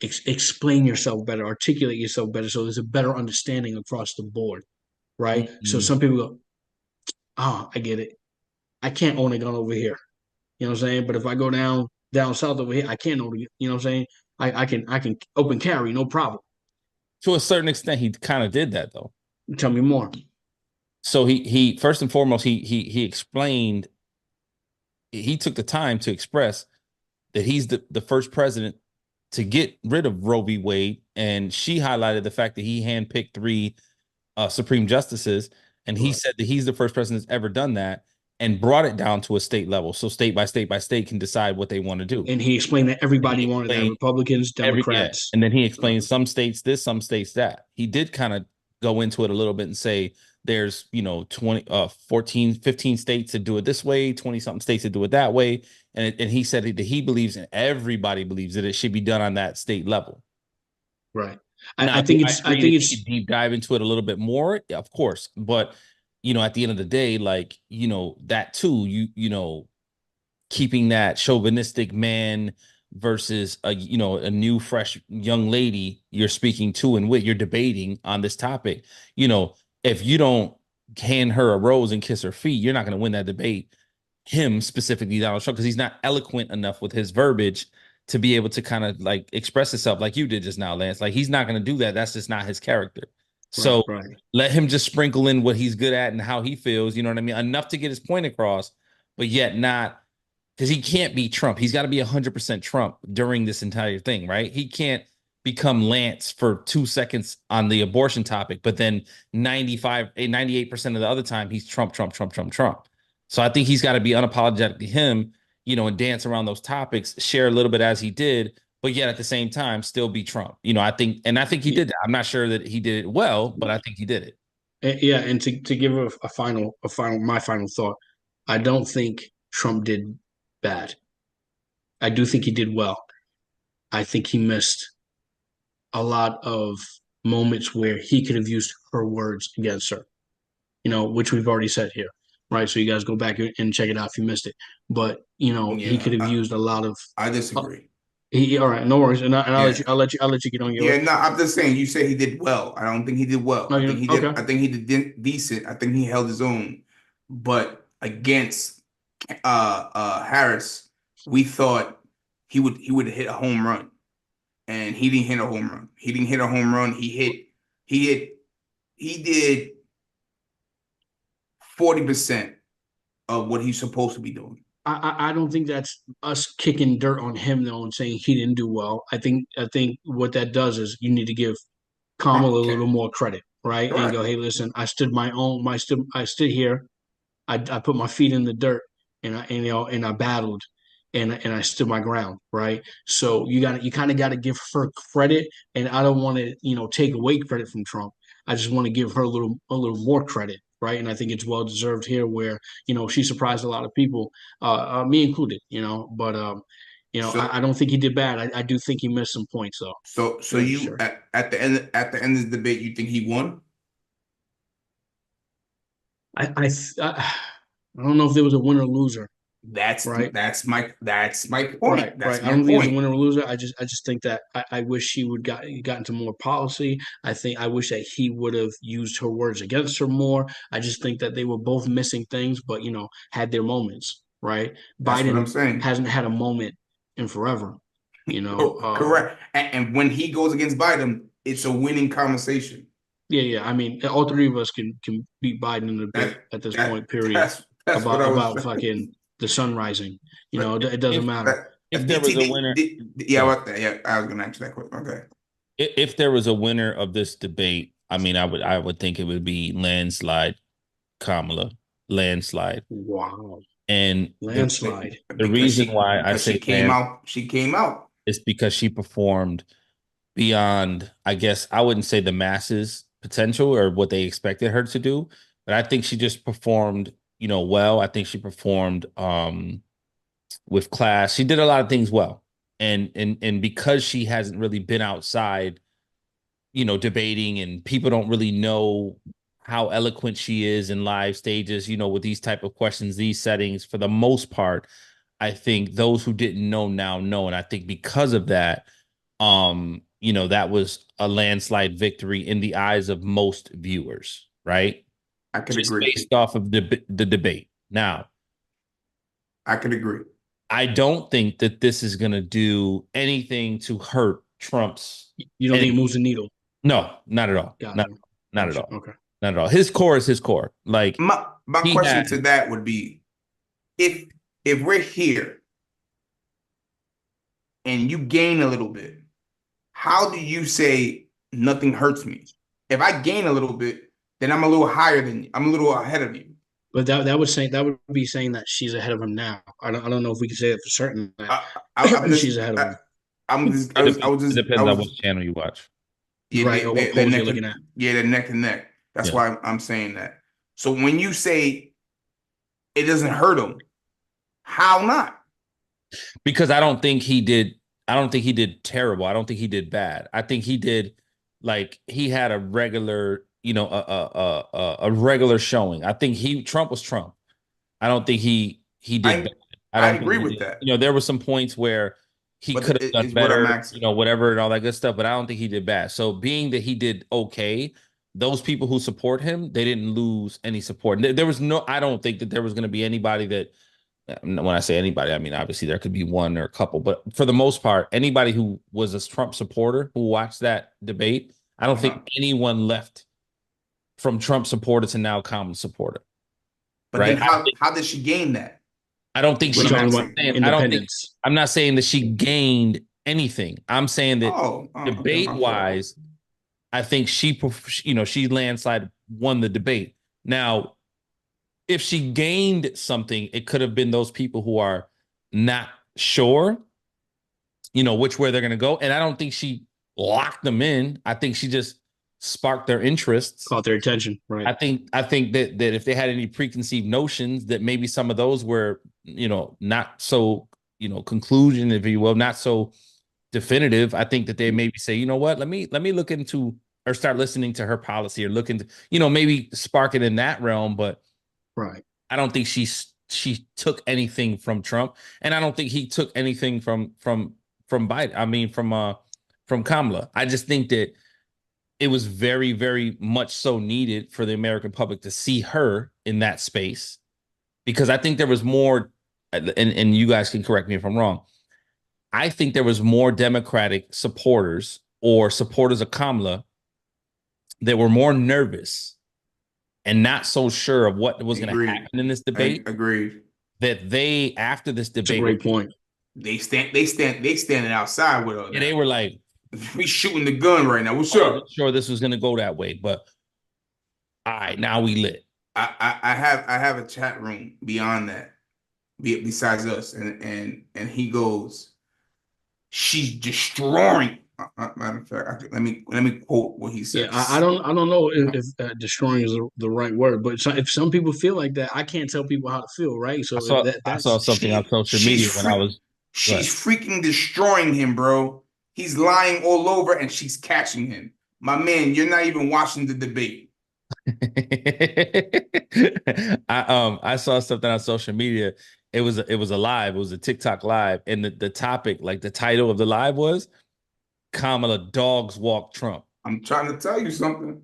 explain yourself better, articulate yourself better, so there's a better understanding across the board, right? So some people go, I get it. I can't own a gun over here. You know what I'm saying? But if I go down south over here, I can't own it. You know what I'm saying? I can open carry, no problem. To a certain extent, he kind of did that though. Tell me more. So he first and foremost he explained, he took the time to express that he's the first president to get rid of Roe v. Wade, and she highlighted the fact that he handpicked 3 Supreme justices, and he said that he's the first president that's ever done that, and brought it down to a state level, so state by state can decide what they want to do. And he explained that everybody wanted that, Republicans, Democrats. And then he explained some states this, some states that. He did kind of go into it a little bit and say there's 14 15 states that do it this way, 20 something states that do it that way, and he said that he believes, and everybody believes, that it should be done on that state level. Right. I think it's deep dive into it a little bit more, of course, but at the end of the day, like that too, keeping that chauvinistic man versus a new fresh young lady you're speaking to and with, you're debating on this topic. If you don't hand her a rose and kiss her feet, you're not going to win that debate. Him specifically, Donald Trump, because he's not eloquent enough with his verbiage to be able to kind of like express himself like you did just now, Lance. Like, he's not going to do that. That's just not his character. So let him just sprinkle in what he's good at and how he feels, you know what I mean? Enough to get his point across, but yet not, because he can't be Trump. He's got to be 100% Trump during this entire thing, right? He can't become Lance for 2 seconds on the abortion topic, but then 98% of the other time, he's Trump. So I think he's got to be unapologetically him, and dance around those topics, share a little bit as he did, but yet at the same time still be Trump. I think he did that. I'm not sure that he did it well, but I think he did it. Yeah, and to give my final thought, I don't think Trump did bad. I do think he did well. I think he missed a lot of moments where he could have used her words against her, which we've already said here. Right, so you guys go back and check it out if you missed it. But he could have used a lot of. I disagree. All right, no worries, and I'll let you get on your. Yeah, no, I'm just saying. You said he did well. I don't think he did well. I think he did. Okay. I think he did decent. I think he held his own. But against Harris, we thought he would hit a home run, and he didn't hit a home run. He didn't hit a home run. He did 40% of what he's supposed to be doing. I don't think that's us kicking dirt on him though and saying he didn't do well. I think what that does is you need to give Kamala a little more credit, right? And go, hey, listen, I stood I stood here, I put my feet in the dirt, and I battled, and I stood my ground, right? So you kind of got to give her credit, and I don't want to take away credit from Trump. I just want to give her a little more credit, right? And I think it's well deserved here, where she surprised a lot of people, me included. But I don't think he did bad. I do think he missed some points though. So you sure. at the end of the debate, you think he won? I don't know if there was a winner or loser. That's right. That's my point. Right. I don't think there's a winner or loser. I just think that I wish he would got into more policy. I wish that he would have used her words against her more. I just think that they were both missing things, but had their moments. Right. That's Biden what I'm saying. Hasn't had a moment in forever. Correct. And when he goes against Biden, it's a winning conversation. Yeah. I mean, all 3 of us can beat Biden in the debate at this point. Period. That's about fucking the sun rising. It doesn't matter. If there was a winner, I was gonna answer that question. Okay. If there was a winner of this debate, I mean, I would think it would be landslide, Kamala, landslide. Wow. And landslide. The reason why I say she came out is because she performed beyond, I guess, I wouldn't say the masses' potential or what they expected her to do, but I think she just performed well. I think she performed with class. She did a lot of things well. And because she hasn't really been outside, debating, and people don't really know how eloquent she is in live stages, with these type of questions, these settings, for the most part, I think those who didn't know now know. And I think because of that, that was a landslide victory in the eyes of most viewers, right? I can agree. Based off of the debate. Now, I can agree. I don't think that this is going to do anything to hurt Trump's. You don't think it moves the needle? No, not at all. Gotcha. Not at Gotcha. all. Okay. Not at all. His core is his core. Like My he question had, to that would be, if we're here and you gain a little bit, how do you say nothing hurts me? If I gain a little bit, then I'm a little higher than you. I'm a little ahead of you. But that would be saying that she's ahead of him now. I don't know if we can say it for certain that I'm just she's ahead of him. it depends on what channel you watch. Yeah, Right, or what polls you're looking at. Yeah, they're neck and neck. That's why I'm saying that. So when you say it doesn't hurt him, how not? Because I don't think he did. I don't think he did terrible. I don't think he did bad. I think he did like he had a regular, a regular showing. I think Trump was Trump. I don't think he did bad. I agree with that. There were some points where he could have done better, whatever and all that good stuff, but I don't think he did bad. So being that he did okay, those people who support him, they didn't lose any support. There was I don't think that there was going to be anybody that, when I say anybody, I mean, obviously there could be one or a couple, but for the most part, anybody who was a Trump supporter who watched that debate, I don't think anyone left from Trump supporter to now Kamala supporter. But then how did she gain that? I don't think independence. I'm not saying that she gained anything. I'm saying that debate wise, I think she landslide won the debate. Now, if she gained something, it could have been those people who are not sure, which way they're going to go. And I don't think she locked them in. I think she just sparked their interests, caught their attention. Right. I think that if they had any preconceived notions, that maybe some of those were, not so, conclusion, if you will, not so definitive. I think that they maybe say, you know what, let me look into or start listening to her policy or look into, maybe spark it in that realm. But right, I don't think she took anything from Trump, and I don't think he took anything from Biden. I mean, from Kamala. I just think that it was very, very much so needed for the American public to see her in that space, because I think there was more, and you guys can correct me if I'm wrong, I think there was more Democratic supporters or supporters of Kamala that were more nervous and not so sure of what was going to happen in this debate. Agreed. That they, after this debate, that's a great point. They standing outside with her. Yeah, they were like, we shooting the gun right now. What's up? Sure, this was going to go that way, but all right, now we lit. I have a chat room beyond that, besides us, and he goes, she's destroying. Matter of fact, let me quote what he said. Yeah, I don't know if destroying is the right word, but if some people feel like that, I can't tell people how to feel, right? So I saw something on social media when I was. She's freaking destroying him, bro. He's lying all over, and she's catching him. My man, you're not even watching the debate. I saw something on social media. It was a live. It was a TikTok live, and the topic, like the title of the live, was Kamala dogs walk Trump. I'm trying to tell you something.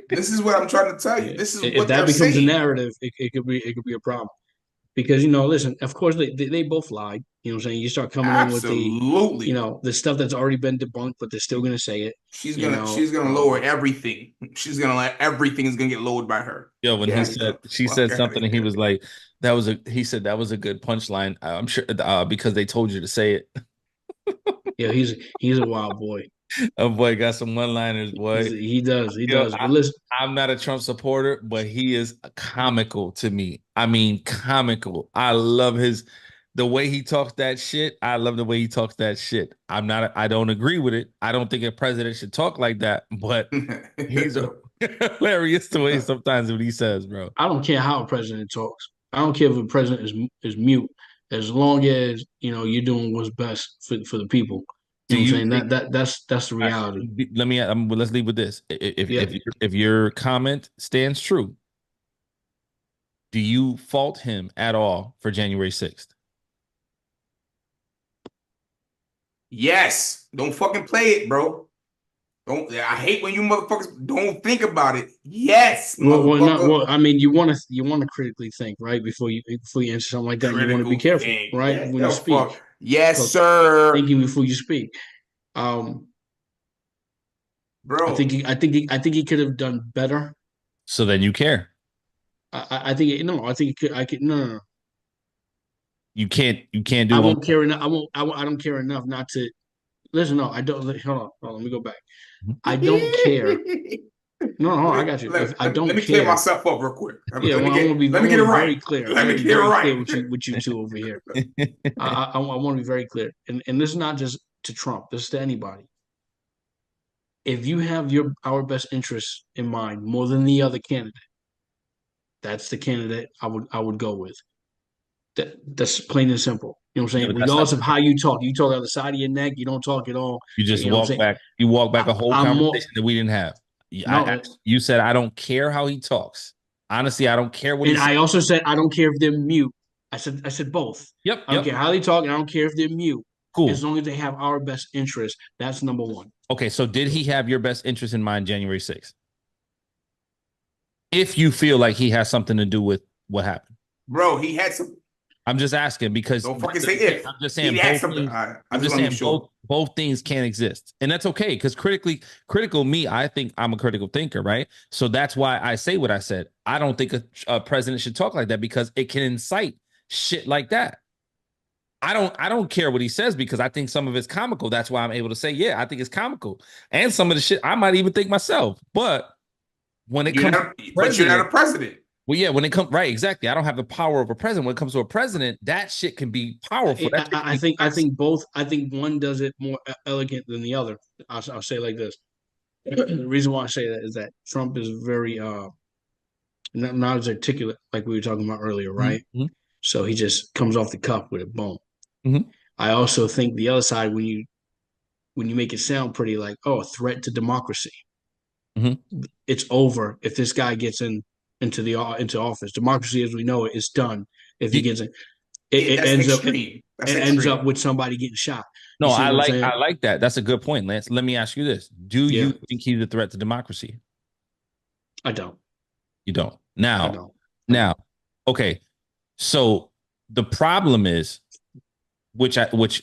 This is what I'm trying to tell you. This is if what that becomes saying. a narrative, it could be a problem. Because, listen, of course, they both lied. You know what I'm saying? You start coming in with the stuff that's already been debunked, but they're still going to say it. She's gonna lower everything. She's gonna let everything is gonna get lowered by her. Yo, when she said something, and he was like, he said that was a good punchline. I'm sure because they told you to say it. Yeah, he's a wild boy. Oh boy, got some one-liners, boy. He does. But listen, I'm not a Trump supporter, but he is comical to me. I mean, comical. I love the way he talks that shit. I love the way he talks that shit. I don't agree with it. I don't think a president should talk like that, but he's hilarious the way sometimes what he says, bro. I don't care how a president talks. I don't care if a president is mute, as long as you're doing what's best for the people. You know what I'm saying? That's the reality. Let's leave with this. If your comment stands true, do you fault him at all for January 6th? Yes. Don't fucking play it, bro. Don't. I hate when you motherfuckers don't think about it. Yes, Well, not motherfucker. well. I mean, you want to critically think, right, before you answer something like that. And you want to be Critical careful, thing. right, Yeah, when you the speak. fuck. Yes, So sir. thinking before you speak. I Bro. I think he could have done better. So then you care. I think no. I think he could. I could no. You can't I do won't care enough. I don't care enough not to listen. No, I don't. Hold on. Let me go back. I don't care. No, I got you. If I let don't me clear care, myself up real quick. yeah. Well, I want to be. Let I me want get to it be right. very clear. Let I me want to get be it very right. clear with you two over here. I want to be very clear, and this is not just to Trump. This is to anybody. If you have our best interests in mind more than the other candidate, that's the candidate I would go with. That's plain and simple. You know what I'm Yeah, saying? but that's not Regardless of how you talk out the side of your neck, you don't talk at all. you just You know what I'm walk saying? back. You walk back a whole I'm more conversation that we didn't have. no, You said I don't care how he talks. Honestly, I don't care what he and says. I also said I don't care if they're mute. I said both. Yep, I don't yep. care how they talk, and I don't care if they're mute. As Cool. long as they have our best interest, that's number one. Okay, so did he have your best interest in mind January 6th? If you feel like he has something to do with what happened. Bro, he had some. I'm just asking because Don't fucking say if. I'm just He saying had both something. things, I I'm just just want to saying be sure. both things can exist. And that's okay because critical me, I think I'm a critical thinker, right? So that's why I say what I said. I don't think a president should talk like that because it can incite shit like that. I don't care what he says because I think some of it's comical. That's why I'm able to say, yeah, I think it's comical. And some of the shit I might even think myself. But when it comes to But you're not a president, president. well, yeah, when it comes right, exactly. I don't have the power of a president. When it comes to a president, that shit can be powerful. That shit can be I think both. I think one does it more elegant than the other. I'll say it like this. The reason why I say that is that Trump is very not as articulate like we were talking about earlier, right? mm-hmm. So he just comes off the cuff with it, boom. Mm-hmm. I also think the other side when you make it sound pretty like a threat to democracy. Mm-hmm. It's over if this guy gets into office. Democracy as we know it is done if he gets in. It ends up with somebody getting shot. No, I like that. That's a good point, Lance. Let me ask you this: do you think he's a threat to democracy? I don't. You don't. Now, okay. So the problem is, which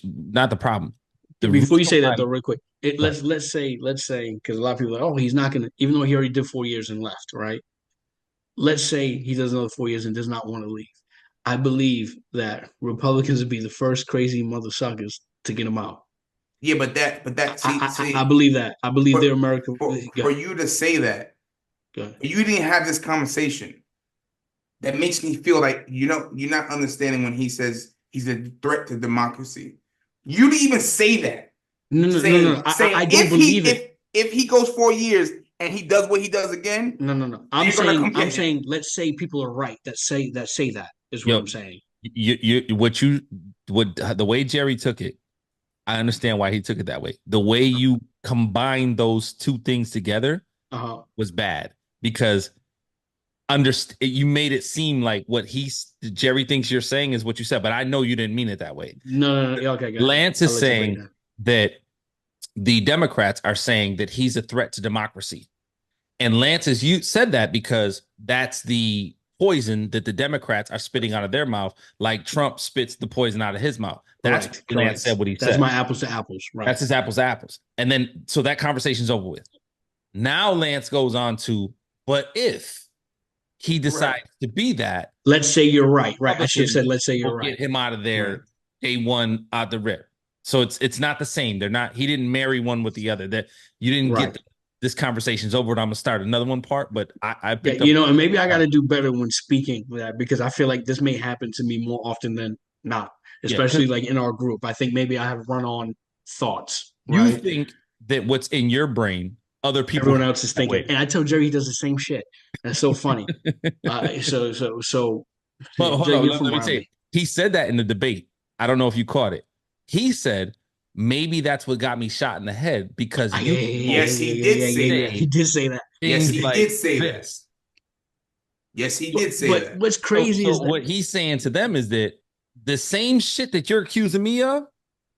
not the problem. Before you say that though, real quick, let's say because a lot of people are like, oh, he's not gonna, even though he already did 4 years and left, right? Let's say he does another 4 years and does not want to leave. I believe that Republicans would be the first crazy mother suckers to get him out. Yeah, but I believe that. I believe they're American. For you to say that, you didn't have this conversation. That makes me feel like you're not understanding when he says he's a threat to democracy. You didn't even say that. No. I don't believe it. If he goes 4 years and he does what he does again, no. I'm saying let's say people are right that say that is what I'm saying. The way Jerry took it, I understand why he took it that way. The way you combine those two things together was bad because you made it seem like what Jerry thinks you're saying is what you said, but I know you didn't mean it that way. No. Okay, Lance is saying that the Democrats are saying that he's a threat to democracy. And Lance, you said that because that's the poison that the Democrats are spitting out of their mouth, like Trump spits the poison out of his mouth. That's correct. Lance said what he said. That's my apples to apples. Right. That's his apples to apples. And then, so that conversation's over with. Now Lance goes on to, but if he decides to be that, let's say you're right. Right. I should have said, let's say you're right. Get him out of there day one out the rip. So it's not the same. They're not. He didn't marry one with the other. That you didn't get. This conversation's over, and I'm gonna start another one part. But I picked up. And maybe I got to do better when speaking that because I feel like this may happen to me more often than not, especially like in our group. I think maybe I have run-on thoughts. You think that what's in your brain, other people, everyone else is thinking, and I tell Jerry he does the same shit. That's so funny. So. But hold on, let me tell you. He said that in the debate. I don't know if you caught it. He said, maybe that's what got me shot in the head because yes, he did say that. He did say that. Yes, he did say that. Yes, he did say that. What's crazy is that what he's saying to them is that the same shit that you're accusing me of,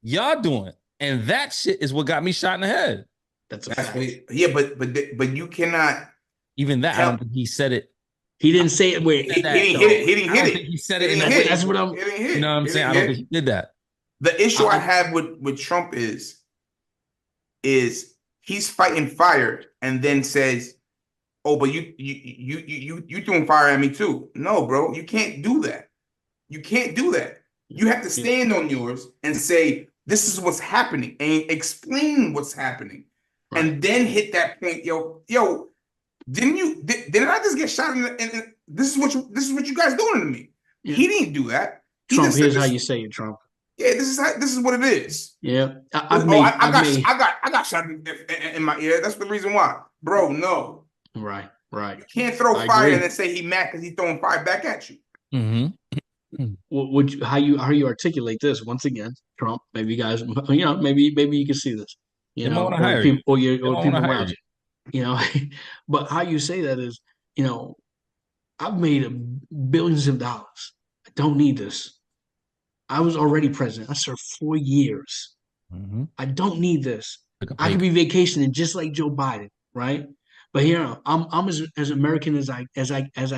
y'all doing. And that shit is what got me shot in the head. That's a That's fact. what yeah, but you cannot Even that, I tell. don't think he said it. He didn't say it. Wait, He that, didn't though. hit it. He didn't I hit don't it. think he said He it in didn't that hit way. That's it. what I'm. He didn't hit You know what I'm it. He saying? I didn't don't hit think he did that. The issue I have with Trump is he's fighting fire and then says, "Oh, but you throwing fire at me too." No, bro, you can't do that. You can't do that. You have to stand on yours and say, "This is what's happening," and explain what's happening, Right. and then hit that point. Yo, didn't I just get shot in this is what you guys doing to me? Yeah. He didn't do that. He Trump, just here's said how this, you say it, Trump. yeah, this is what it is. Yeah, I got shot in my ear. That's the reason why, bro. No, Right. you can't throw I fire agree. and then say he mad because he's throwing fire back at you. Mm-hmm. How you articulate this once again, Trump? Maybe you guys, maybe you can see this, They might want to or hire people you. or They might people want to hire around you. you, But how you say that is, I've made billions of dollars. I don't need this. I was already president. I served 4 years. Mm-hmm. I don't need this. Like a I could pig. be vacationing just like Joe Biden, right? But here I'm as American as I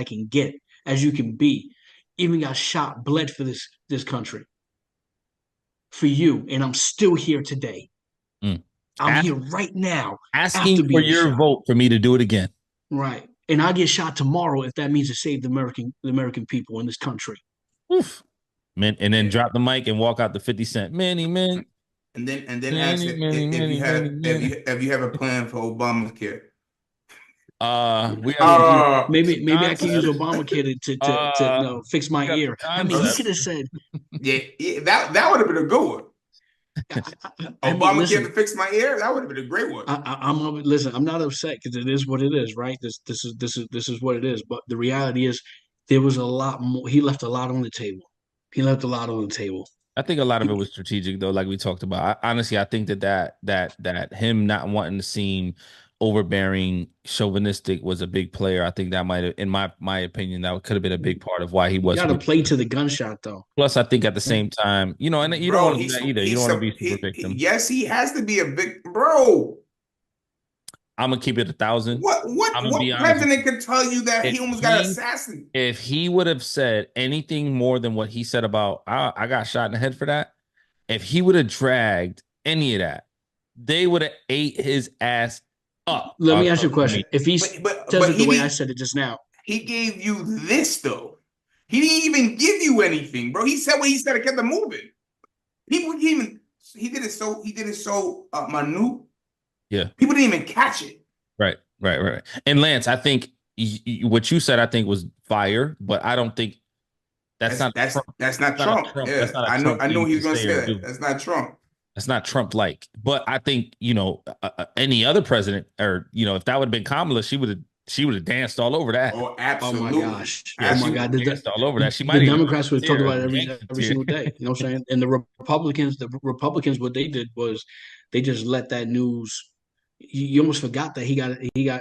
can get, as you can be. Even got shot, bled for this country, for you, and I'm still here today. Mm. I'm here right now after Asking for being your shot. vote for me to do it again. Right, and I get shot tomorrow if that means to save the American people in this country. Oof. Man, and then drop the mic and walk out the 50 Cent. Many men. And then ask if you have a plan for Obamacare. We Maybe I can use Obamacare to fix my ear. I mean, he could have said, yeah, that would have been a good one. Obamacare to fix my ear. That would have been a great one. Listen. I'm not upset because it is what it is, right? This is what it is. But the reality is, there was a lot more. He left a lot on the table. I think a lot of it was strategic, though, like we talked about. Honestly, I think that him not wanting to seem overbearing, chauvinistic was a big player. I think that might have, in my opinion, that could have been a big part of why he You was. got to play to the gunshot, though. Plus, I think at the same time, and you don't want to do that either. You don't want to be super victim. Yes, he has to be a victim, bro. I'm gonna keep it 1,000. What president could tell you that he almost got assassinated? If he would have said anything more than what he said about I got shot in the head for that, if he would have dragged any of that, they would have ate his ass up. Let me ask you a question. If he says it the way I said it just now, he gave you this though. He didn't even give you anything, bro. He said what he said. It kept it moving. He did it so minute. Yeah. People didn't even catch it. Right. And Lance, I think what you said, I think was fire, but I don't think that's not Trump. Yeah, I know he's going to say that. That's not Trump. That's not Trump-like. But I think, any other president or, if that would have been Kamala, she would have danced all over that. Oh, absolutely. Oh my gosh. Yeah, oh my God. Danced all over that. The Democrats would talk about it every single day. You know what I'm saying? And the Republicans, what they did was they just let that news. You almost forgot that he got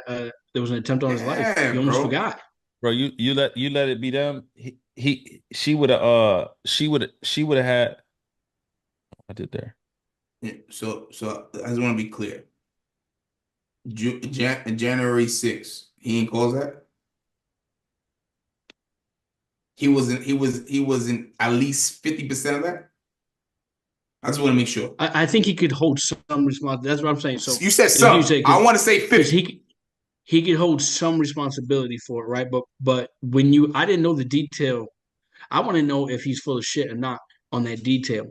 there was an attempt on his life. You almost forgot. Bro, you let it be them. She would have had. I did there. Yeah, so I just want to be clear. January 6th, he ain't cause that. He wasn't at least 50% of that. I just want to make sure. I think he could hold some responsibility. That's what I'm saying. So you said some. I want to say 50. He could hold some responsibility for it, right? But I didn't know the detail. I want to know if he's full of shit or not on that detail.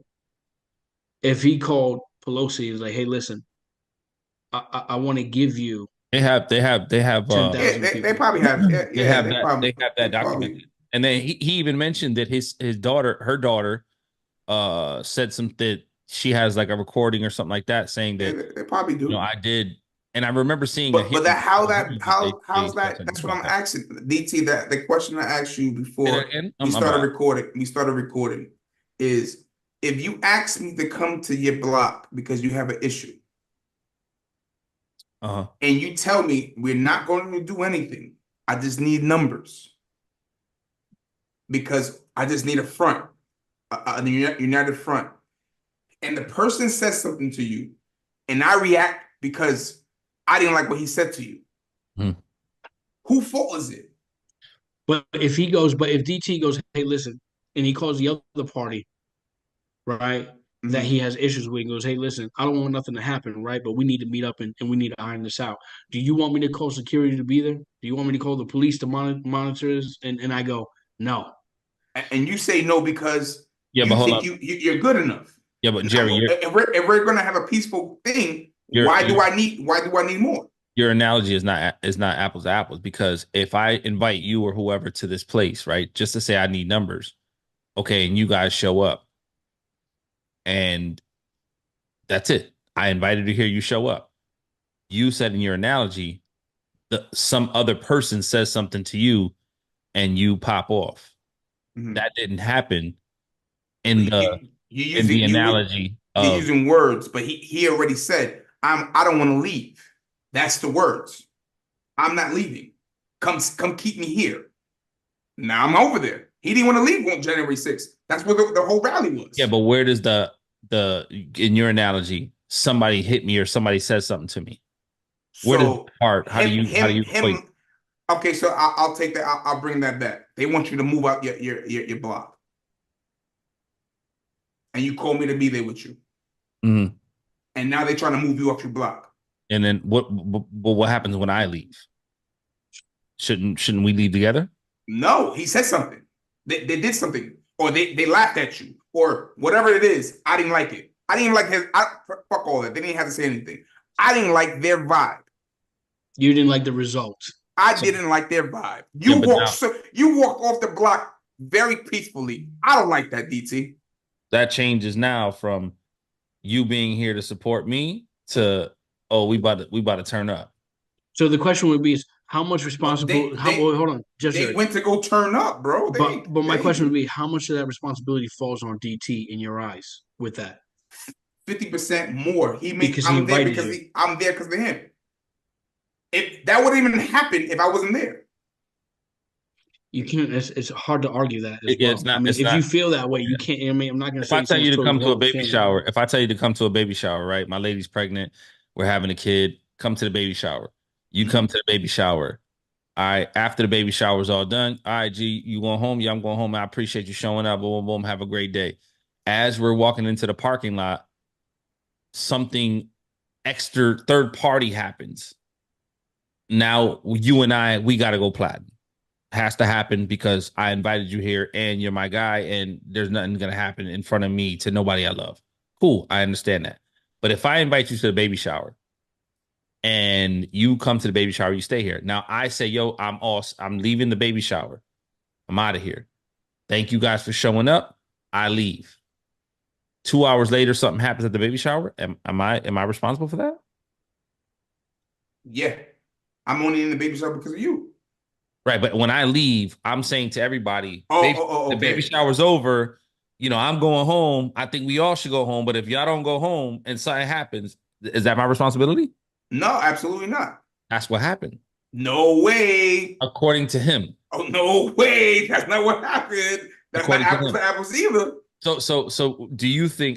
If he called Pelosi, he was like, "Hey, listen, I want to give you." They have. 10,000 they probably have. They have that documented. And then he even mentioned that her daughter, said something that she has like a recording or something like that saying that they probably do. I did, and I remember seeing. How's that? That's what I'm asking, DT. That the question I asked you before we started recording is if you ask me to come to your block because you have an issue, and you tell me we're not going to do anything, I just need numbers because I just need a front. A united front, and the person says something to you, and I react because I didn't like what he said to you. Hmm. Who fault is it? But if DT goes, hey, listen, and he calls the other party, right, that he has issues with, and goes, hey, listen, I don't want nothing to happen, right? But we need to meet up and we need to iron this out. Do you want me to call security to be there? Do you want me to call the police to monitor this? And I go, no. And you say no because Yeah, you but hold think on. you're good enough. Yeah, but Jerry, If we're gonna have a peaceful thing, why do I need more? your analogy is not apples to apples, because if I invite you or whoever to this place, right, just to say I need numbers, okay, and you guys show up, and that's it. I invited you here, you show up. You said in your analogy that some other person says something to you and you pop off. That didn't happen in the analogy you're of, using words, but he already said, I don't want to leave. That's the words. I'm not leaving. Come keep me here. Now I'm over there. He didn't want to leave on January 6th. That's where the whole rally was. yeah, but where does the in your analogy, somebody hit me or somebody says something to me? Where does the part? How do you equate? Okay, so I'll take that. I'll bring that back. They want you to move out your block, and you call me to be there with you. Mm-hmm. And now they're trying to move you off your block. And then what happens when I leave? Shouldn't we leave together? No, he said something. They did something, or they laughed at you, or whatever it is. I didn't like it. I didn't like fuck all that. They didn't have to say anything. I didn't like their vibe. You didn't like the result. I didn't like their vibe. You walked off the block very peacefully. I don't like that, DT. That changes now from you being here to support me to, oh, we about to turn up. So the question would be is how much responsibility? Hold on, they went to go turn up, bro. But my question would be how much of that responsibility falls on DT in your eyes with that? 50% more. I'm there because of him. If that wouldn't even happen if I wasn't there. You can't. It's hard to argue that. Yeah, it's not. If you feel that way, you can't. I mean, I'm not going to say. If I tell you to come to a baby shower, right? My lady's pregnant. We're having a kid. Come to the baby shower. You come to the baby shower. All right. After the baby shower is all done, all right, G, you going home? Yeah, I'm going home. I appreciate you showing up. Boom, boom, boom. Have a great day. As we're walking into the parking lot, something extra third party happens. Now you and we got to go platinum. Has to happen because I invited you here and you're my guy and there's nothing going to happen in front of me to nobody I love. Cool. I understand that. But if I invite you to the baby shower and you come to the baby shower, you stay here. Now I say, yo, I'm leaving the baby shower. I'm out of here. Thank you guys for showing up. I leave. 2 hours later, something happens at the baby shower. Am I responsible for that? Yeah. I'm only in the baby shower because of you. Right. But when I leave, I'm saying to everybody, okay. The baby shower's over. You know, I'm going home. I think we all should go home. But if y'all don't go home and something happens, is that my responsibility? No, absolutely not. That's what happened. No way. According to him. Oh, no way. That's not what happened. That's not apples to apples either. So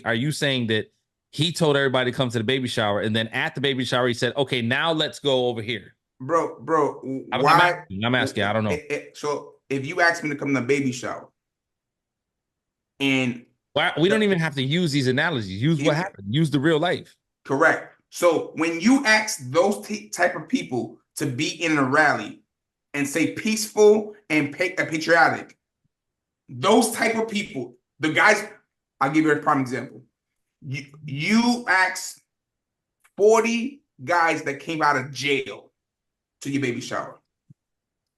are you saying that he told everybody to come to the baby shower and then at the baby shower, he said, okay, now let's go over here? Bro, why? I'm asking. I don't know. So if you ask me to come to the baby shower and we don't even have to use these analogies. Use what happened. Use the real life. Correct. So when you ask those type of people to be in a rally and say peaceful and patriotic, those type of people, the guys, I'll give you a prime example. You ask 40 guys that came out of jail to your baby shower.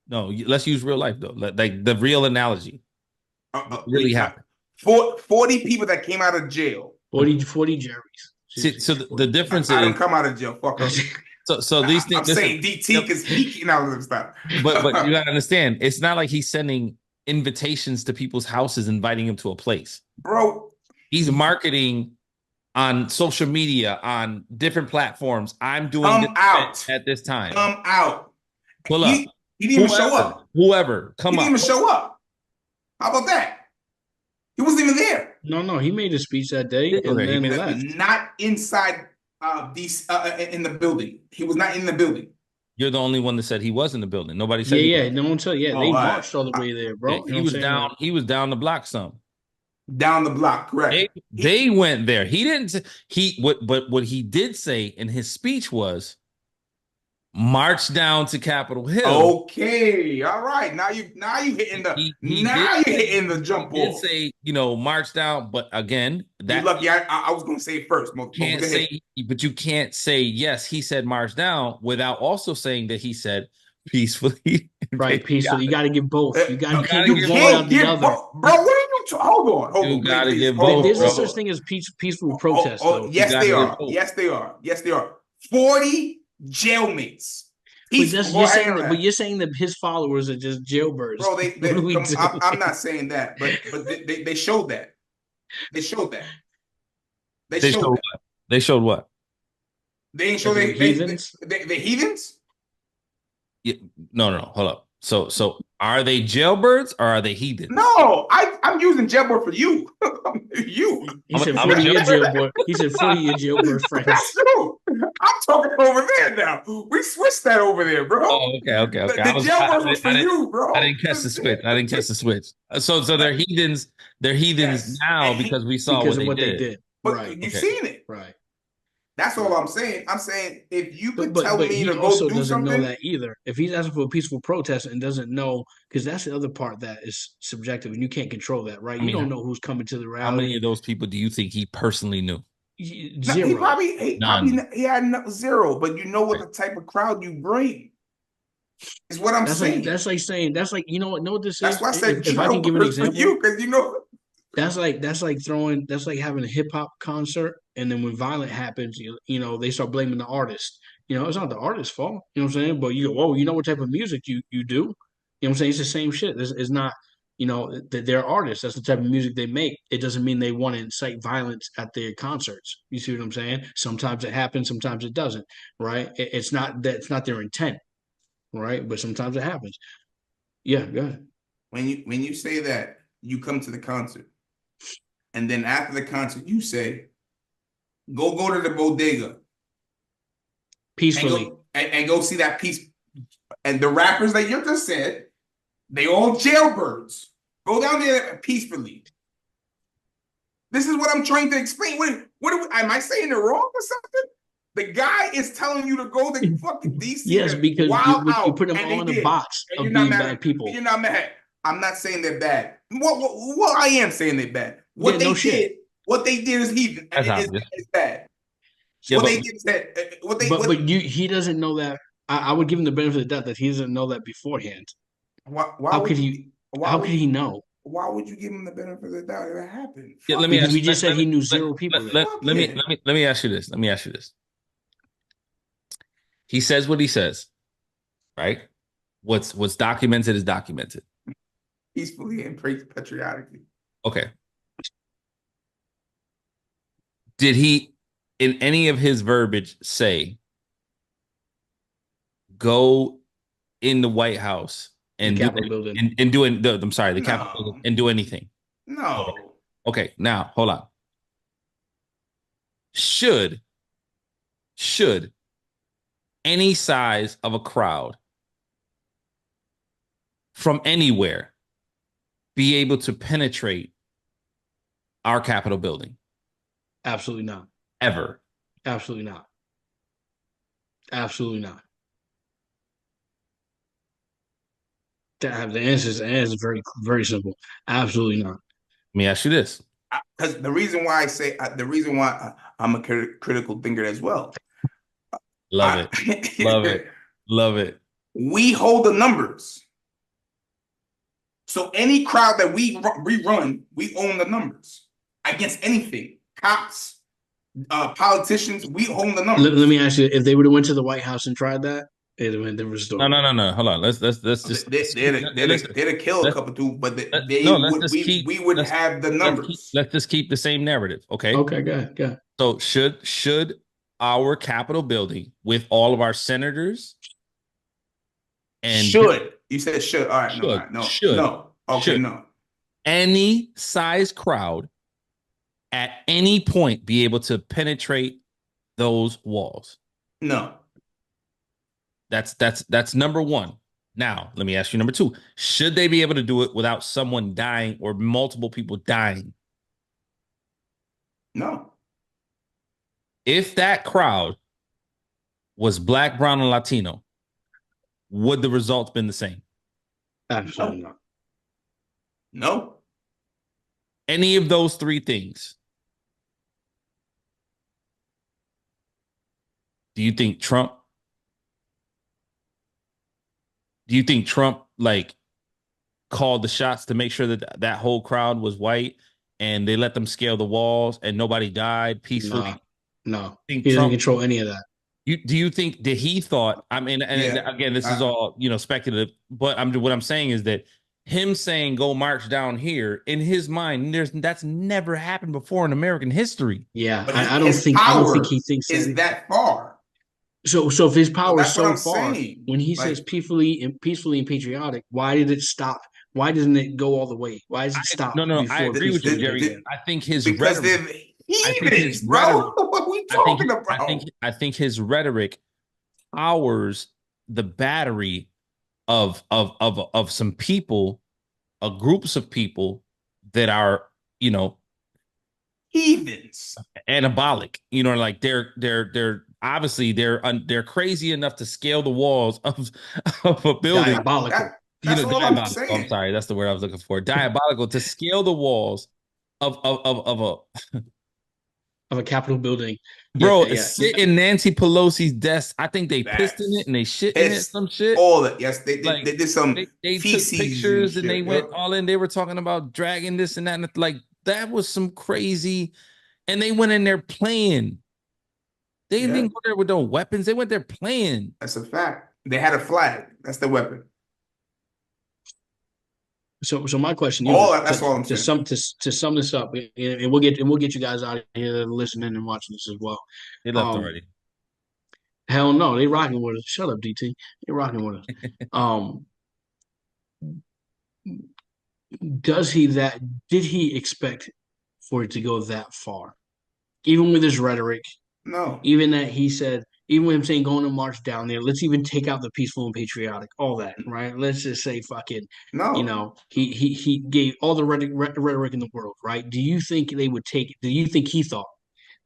No, let's use real life though. Like the real analogy. Really happened. 40 people that came out of jail. 40 Jerry's. See, so the difference I is don't come out of jail. Fuck up. So these things. I'm saying DT because he out of them stuff. But you gotta understand, it's not like he's sending invitations to people's houses, inviting them to a place. Bro, he's marketing on social media, on different platforms. I'm doing out at this time. Come out. Pull up. He didn't even show up. Whoever, come up. He didn't even show up. How about that? He wasn't even there. No, he made a speech that day and then left. Not inside in the building. He was not in the building. You're the only one that said he was in the building. Nobody said Yeah, he yeah. No one tell. Yeah, Oh, they all right. marched all the way there, bro. Yeah, You know what I'm saying? Like, he was down the block some. Down the block, correct. They went there. He didn't but what he did say in his speech was march down to Capitol Hill. Okay, all right. Now you hitting the He now did you're say- hitting the jump He did off. say, march down, but again, You that lucky. I was gonna say it first. can't say, but you can't say yes, he said march down without also saying that he said peacefully. right, peacefully. You got to give both. You got You to gotta give give one both. without the give, other. bro. What are you? Hold You on, gotta please. give Hold both, There's no on, bro. such thing as peaceful Oh, protest, though. You yes, gotta they give are. both. Yes, they are. 40 jailmates. But you're saying that. that. But you're saying that his followers are just jailbirds. Bro, What do we do? I'm not saying that, but they showed that. They showed that. They They showed showed that. what? They showed what? They ain't show That they they were heathens? they heathens. Yeah, no, hold up. So are they jailbirds or are they heathens? No, I'm using jailbird for you. You. He said I'm a 40 year jailbird. He said 40 year jailbird friends. That's true. I'm talking over there now. We switched that over there, bro. Oh, okay. The jailbird was for you, bro. I didn't catch the switch. So they're heathens. They're heathens Yes. now And because we saw Because what of what they they did. did. But Right. you've Okay. seen it. Right. That's all I'm saying. I'm saying if you could But tell me he to go also do doesn't something, know that either. If he's asking for a peaceful protest and doesn't know, because that's the other part that is subjective and you can't control that, right? I mean, you don't know who's coming to the How many rally. of those people do you think he personally knew? no, Zero. he had zero. But you know what the type of crowd you bring is what I'm saying. That's like saying you know what this That's is. why I said If I can give an jailbirds for example, you, because you know. that's like having a hip hop concert, and then when violence happens, you know they start blaming the artist. You know, it's not the artist's fault. You know what I'm saying? But you go, oh, you know what type of music you do? You know what I'm saying? It's the same shit. It's not, they're artists. That's the type of music they make. It doesn't mean they want to incite violence at their concerts. You see what I'm saying? Sometimes it happens, sometimes it doesn't. Right? It's not that it's not their intent. Right? But sometimes it happens. Yeah, go ahead. When you say that, you come to the concert. And then after the concert, you say, go to the bodega. Peacefully. And go see that piece. And the rappers that you just said, they all jailbirds. Go down there peacefully. This is what I'm trying to explain. Am I saying it wrong or something? The guy is telling you to go to fucking DC. Yes, because you put them all in a box of being bad people. You're not mad. I'm not saying they're bad. Well, I am saying they're bad. What they did is heathen. It's bad. Yeah, he doesn't know that. I would give him the benefit of the doubt that he doesn't know that beforehand. How could he know? Why would you give him the benefit of the doubt if it happened? Yeah, because we just said he knew zero people. Let me ask you this. He says what he says, right? What's documented is documented. Peacefully and patriotically. Okay. Did he, in any of his verbiage, say, go in the White House and the Capitol building and do it? I'm sorry, the Capitol building and do anything? No. Okay, now hold on. Should any size of a crowd from anywhere be able to penetrate our Capitol building? Absolutely not. Ever. Absolutely not. Absolutely not. The answer is very, very simple. Absolutely not. Let me ask you this. Because the reason why I'm a critical thinker as well. Love it. We hold the numbers. So any crowd that we run, we own the numbers against anything. Cops, politicians, we own the numbers. Let me ask you: if they would have went to the White House and tried that, it'd have been a different story. No. Hold on. Let's just. They'd have killed a couple too, but we would have the numbers. Let's just keep the same narrative, okay? Okay, go ahead. So should our Capitol building with all of our senators and you said should. All right, no. Okay, no. Any size crowd at any point be able to penetrate those walls? No. That's number one. Now, let me ask you number two. Should they be able to do it without someone dying or multiple people dying? No. If that crowd was black, brown, and Latino, would the results been the same? Absolutely No. not. No. Any of those three things. Do you think Trump like called the shots to make sure that that whole crowd was white and they let them scale the walls and nobody died peacefully? No. I think He doesn't Trump, control any of that. do you think that he thought, I mean, and Yeah. again, this is all, speculative, but what I'm saying is that him saying go march down here, in his mind, that's never happened before in American history. Yeah, But I don't think he thinks is that far. So if his power is that's what so I'm far, saying. when he says peacefully and patriotic, why did it stop? Why doesn't it go all the way? Why does it stop? No, I before agree with you, peacefully and Jerry. patriotic? I think his Because rhetoric, they're I think his heathens, bro. rhetoric, What are we talking about? I think his rhetoric powers the battery of some people, groups of people that are, Heathens. anabolic. Like they're obviously they're crazy enough to scale the walls of a building. Diabolical. That's all I'm Diabolical. I'm saying. sorry, that's the word I was looking for. Diabolical to scale the walls of a Of a Capitol building. bro, Yeah. sit in Nancy Pelosi's desk. I think they pissed in it Facts. and they shit in it, some shit. All that. Yes, they Like, did some they took feces pictures and shit. they went Yep. all in. They were talking about dragging this and that. And like, that was some crazy. And they went in there playing. They didn't go there with no weapons. They went there playing. That's a fact. They had a flag. That's the weapon. So my question That's all I'm saying. To sum this up, and we'll get you guys out of here listening and watching this as well. They left already. Hell no, they rocking with us. Shut up, DT. They rocking with us. Did he expect for it to go that far? Even with his rhetoric, No. even that he said, even with him saying going to march down there, let's even take out the peaceful and patriotic, all that, right? Let's just say fucking, No. He gave all the rhetoric in the world, right? Do you think they would take it? Do you think he thought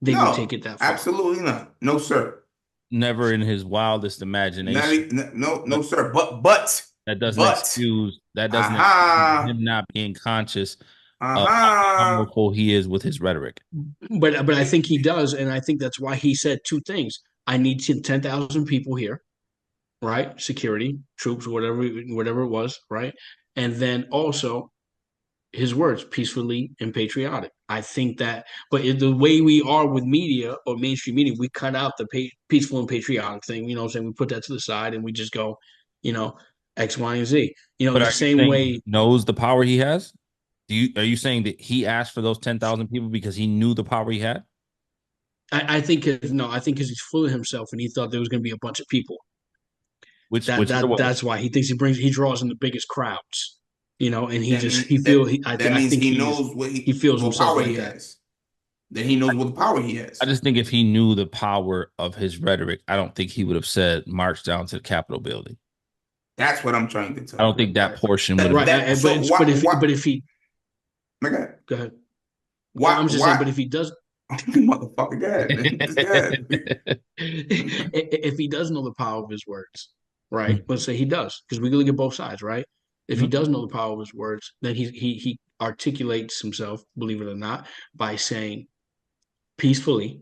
they would take it that far? Absolutely not. No, sir. Never in his wildest imagination. No, sir. But that doesn't excuse him not being conscious of how powerful he is with his rhetoric. But I think he does, and I think that's why he said two things. I need 10,000 people here, right? Security, troops, whatever it was, right? And then also his words, peacefully and patriotic. I think that, but the way we are with media or mainstream media, we cut out the peaceful and patriotic thing. You know what I'm saying? We put that to the side and we just go, X, Y, and Z. But the same way he knows the power he has. Are you saying that he asked for those 10,000 people because he knew the power he had? I think because he's full of himself and he thought there was going to be a bunch of people. That's why he thinks he draws in the biggest crowds. And he knows what he feels himself like that. Then he knows what the power he has. I just think if he knew the power of his rhetoric, I don't think he would have said march down to the Capitol building. That's what I'm trying to tell you. I don't think that portion would have right. But if he go ahead. I'm just saying, but if he does motherfucker, go ahead. If he does know the power of his words, right? Let's say he does, because we can look at both sides, right? If he does know the power of his words, then he articulates himself, believe it or not, by saying peacefully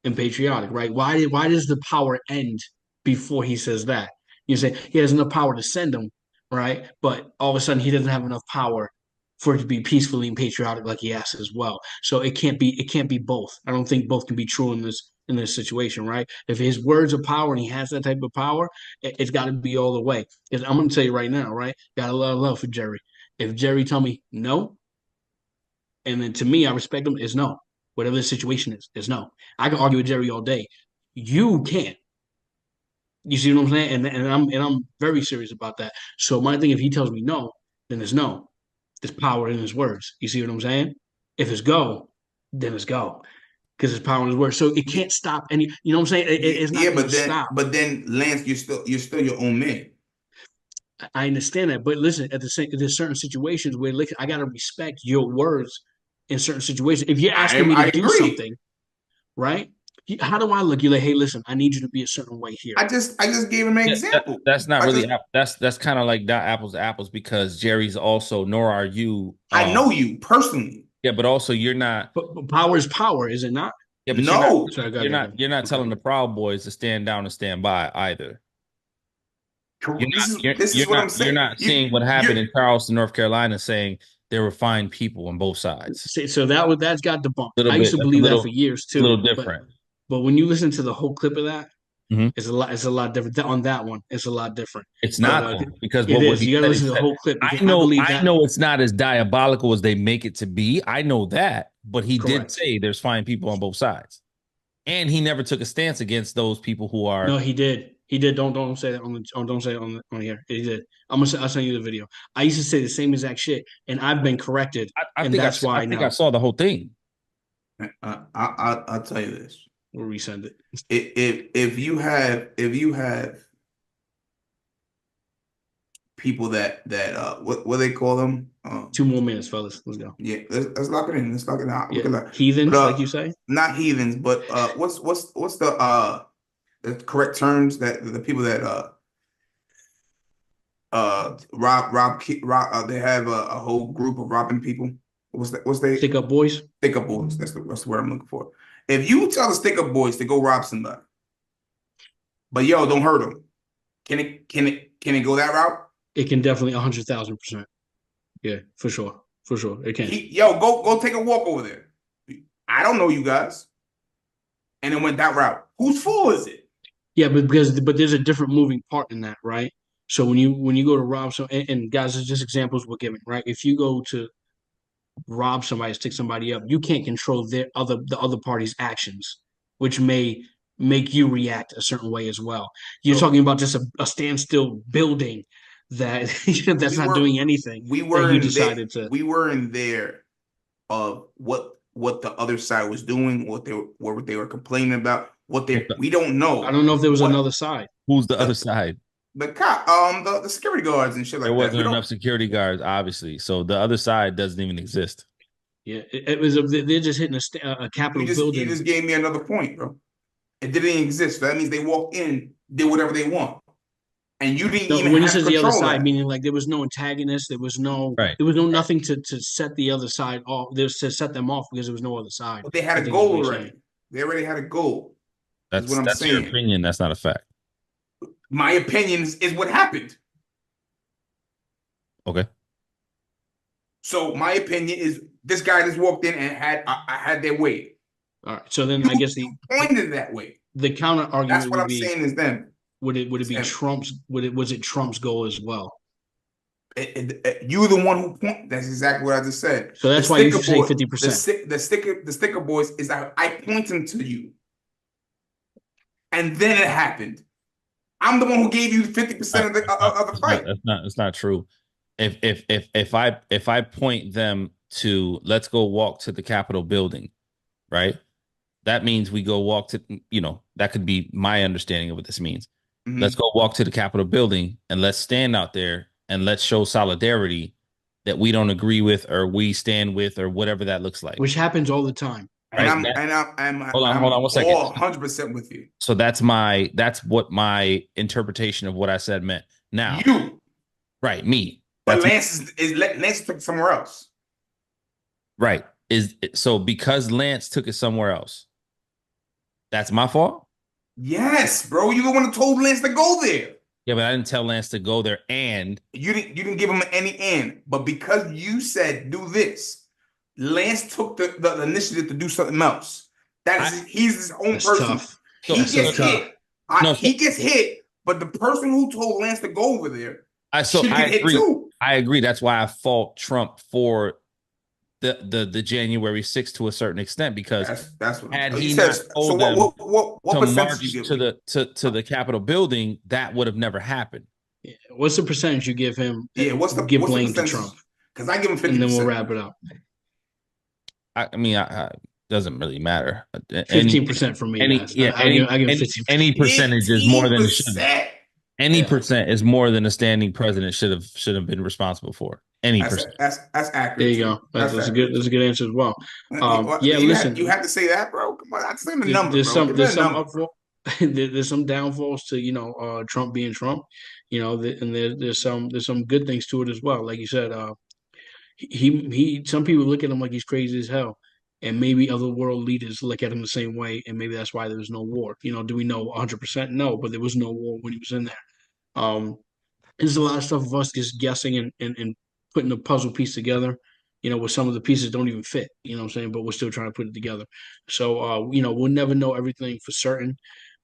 and patriotic, right? Why does the power end before he says that? You say he has enough power to send them, right? But all of a sudden he doesn't have enough power for it to be peacefully and patriotic like he asks as well. So it can't be both. I don't think both can be true in this situation, right? If his words are power and he has that type of power, it's got to be all the way. Because I'm going to tell you right now, right? Got a lot of love for Jerry. If Jerry tell me no, and then to me, I respect him, is no. Whatever the situation is no. I can argue with Jerry all day. You can't. You see what I'm saying? And I'm very serious about that. So my thing, if he tells me no, then it's no. There's power in his words. You see what I'm saying? If it's go, then it's go. because his power and his word. So it can't stop any. You know what I'm saying? It's not going to stop. But then Lance, you're still your own man. I understand that, but listen, there's certain situations where I got to respect your words in certain situations. If you're asking me to do something, right? How do I look? You're like, hey, listen, I need you to be a certain way here. I just gave him an example. That's not really that's kind of like not apples to apples, because Jerry's also, nor are you. I know you personally. Yeah, but also you're not. But power is power, is it not? Yeah, but no, you're not telling the Proud Boys to stand down and stand by either. This is what I'm saying. You're not seeing what happened in Charleston, North Carolina, saying there were fine people on both sides. So that's got debunked. I used to believe that for years too. A little different. But when you listen to the whole clip of that, it's a lot different. On that one, it's a lot different. It's not, because it is. You got to listen to the whole clip. I know it's not as diabolical as they make it to be. I know that, but he did say there's fine people on both sides, and he never took a stance against those people who are. No, he did. He did. Don't say that don't say it on here. He did. I'll send you the video. I used to say the same exact shit, and I've been corrected. I think I saw the whole thing. I'll tell you this. We'll resend it. If you have people that what they call them? 2 more minutes, fellas. Let's go. Yeah, let's lock it in. Let's lock it out. Yeah. Heathens, like you say? Not heathens, but what's the correct terms that the people that rob they have a whole group of robbing people. What's they stick up boys? Stick up boys. That's the word I'm looking for. If you tell the stick up boys to go rob somebody, but don't hurt them, can it go that route? It can definitely 100,000%. Yeah, for sure. It can. Go take a walk over there. I don't know you guys, and it went that route. Whose fault is it? Yeah, but there's a different moving part in that, right? So when you go to rob and guys, it's just examples we're giving, right? If you go to rob somebody, stick somebody up, you can't control the other party's actions, which may make you react a certain way as well. You're talking about just a standstill building that's not doing anything. We were in there of what the other side was doing, what they were complaining about, we don't know. I don't know if there was another side. Who's the other side? The cop, the security guards and shit like that. There wasn't enough security guards, obviously. So the other side doesn't even exist. Yeah, it was. They're just hitting a Capitol building. You just gave me another point, bro. It didn't exist. So that means they walked in, did whatever they want, and you didn't even. When he have says the other side, that. meaning like there was no antagonist, there was no nothing to set the other side off. There's to set them off because there was no other side. But they had a goal already. They already had a goal. That's what I'm saying. Your opinion. That's not a fact. My opinion is what happened. Okay. So my opinion is this guy just walked in and had their way. All right. So then I guess the pointed that way. The counter argument. That's what I'm saying is them. Would it be Trump's? Was it Trump's goal as well? You the one who point. That's exactly what I just said. So that's why you say 50%. The sticker boys is that I point them to you, and then it happened. I'm the one who gave you 50% of the fight. It's not true. If I point them to, let's go walk to the Capitol building, right? That means we go walk to, that could be my understanding of what this means. Mm-hmm. Let's go walk to the Capitol building and let's stand out there and let's show solidarity that we don't agree with or we stand with or whatever that looks like. Which happens all the time. Right? I'm hold on 1 second. 100% with you. So that's what my interpretation of what I said meant. Now, right, me. But Lance took it somewhere else. Right. So because Lance took it somewhere else, that's my fault? Yes, bro. You the one who told Lance to go there. Yeah, but I didn't tell Lance to go there, and you didn't give him any and. But because you said do this, Lance took the initiative to do something else. He's his own person. Tough. He gets hit. He gets hit, but the person who told Lance to go over there should get hit too. I agree. That's why I fault Trump for the January 6th to a certain extent, because that's what had he not told them what to march to the Capitol building, that would have never happened. Yeah. What's the percentage you give him? Yeah, what's give blame to Trump? Because I give him 50%. And then we'll wrap it up. I mean, doesn't really matter. 15% for me. Guys. I give 15%. Any percentage is more than it should. 15%. Any percent is more than a standing president should have been responsible for. Any percent. That's accurate. There you go. That's a good answer as well. Listen, you have to say that, bro. Come on, that's the number. There's some downfalls to Trump being Trump, and there's some good things to it as well. Like you said, he some people look at him like he's crazy as hell, and maybe other world leaders look at him the same way, and maybe that's why there was no war. Do we know 100%? No, but there was no war when he was in there. There's a lot of stuff of us just guessing and putting the puzzle piece together, where some of the pieces don't even fit, what I'm saying, but we're still trying to put it together. So, we'll never know everything for certain,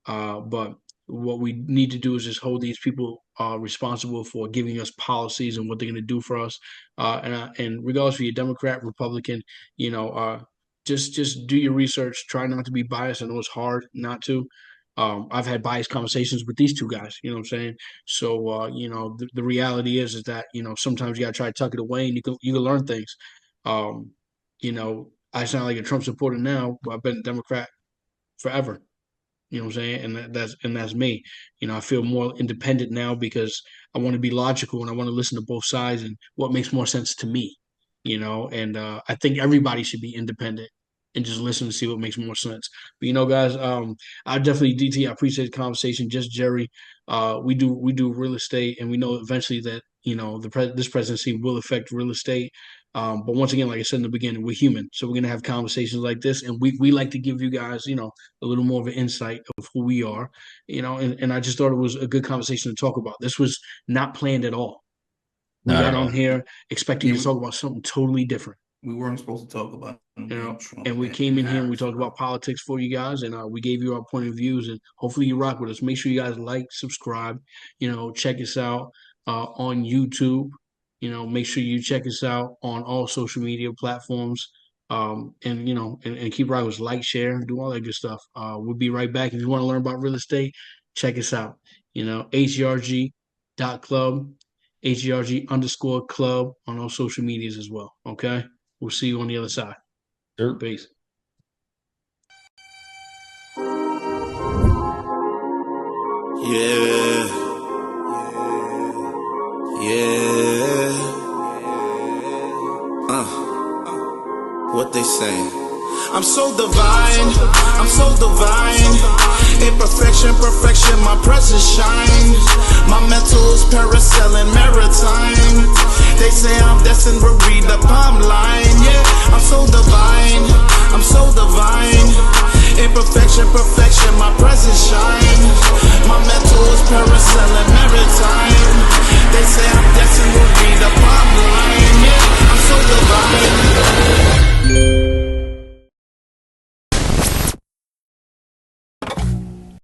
but what we need to do is just hold these people responsible for giving us policies and what they're going to do for us. And regardless of you're Democrat, Republican, just do your research. Try not to be biased. I know it's hard not to. I've had biased conversations with these two guys, what I'm saying? So, the reality is that, sometimes you got to try to tuck it away and you can learn things. I sound like a Trump supporter now, but I've been a Democrat forever, what I'm saying? And that's me. I feel more independent now because I want to be logical and I want to listen to both sides and what makes more sense to me, and I think everybody should be independent and just listen to see what makes more sense. But guys, I definitely DT. I appreciate the conversation. Just Jerry, we do real estate, and we know eventually that this presidency will affect real estate. But once again, like I said in the beginning, we're human, so we're gonna have conversations like this, and we like to give you guys, a little more of an insight of who we are, and I just thought it was a good conversation to talk about. This was not planned at all. We got on here expecting to talk about something totally different. We weren't supposed to talk about Trump, and we came in here and we talked about politics for you guys, and we gave you our point of views, and hopefully you rock with us. Make sure you guys like, subscribe, check us out on YouTube. Make sure you check us out on all social media platforms, and keep rocking with us. Like, share, do all that good stuff. We'll be right back. If you want to learn about real estate, check us out. H.G.R.G.club, H.G.R.G_club on all social medias as well. Okay. We'll see you on the other side. Sure. Peace. Yeah. What they saying? I'm so divine, I'm so divine. Imperfection, perfection, my presence shines. My mental is parasailing maritime. They say I'm destined to read the palm line. Yeah, I'm so divine, I'm so divine. Imperfection, perfection, my presence shines. My mental is parasailing maritime.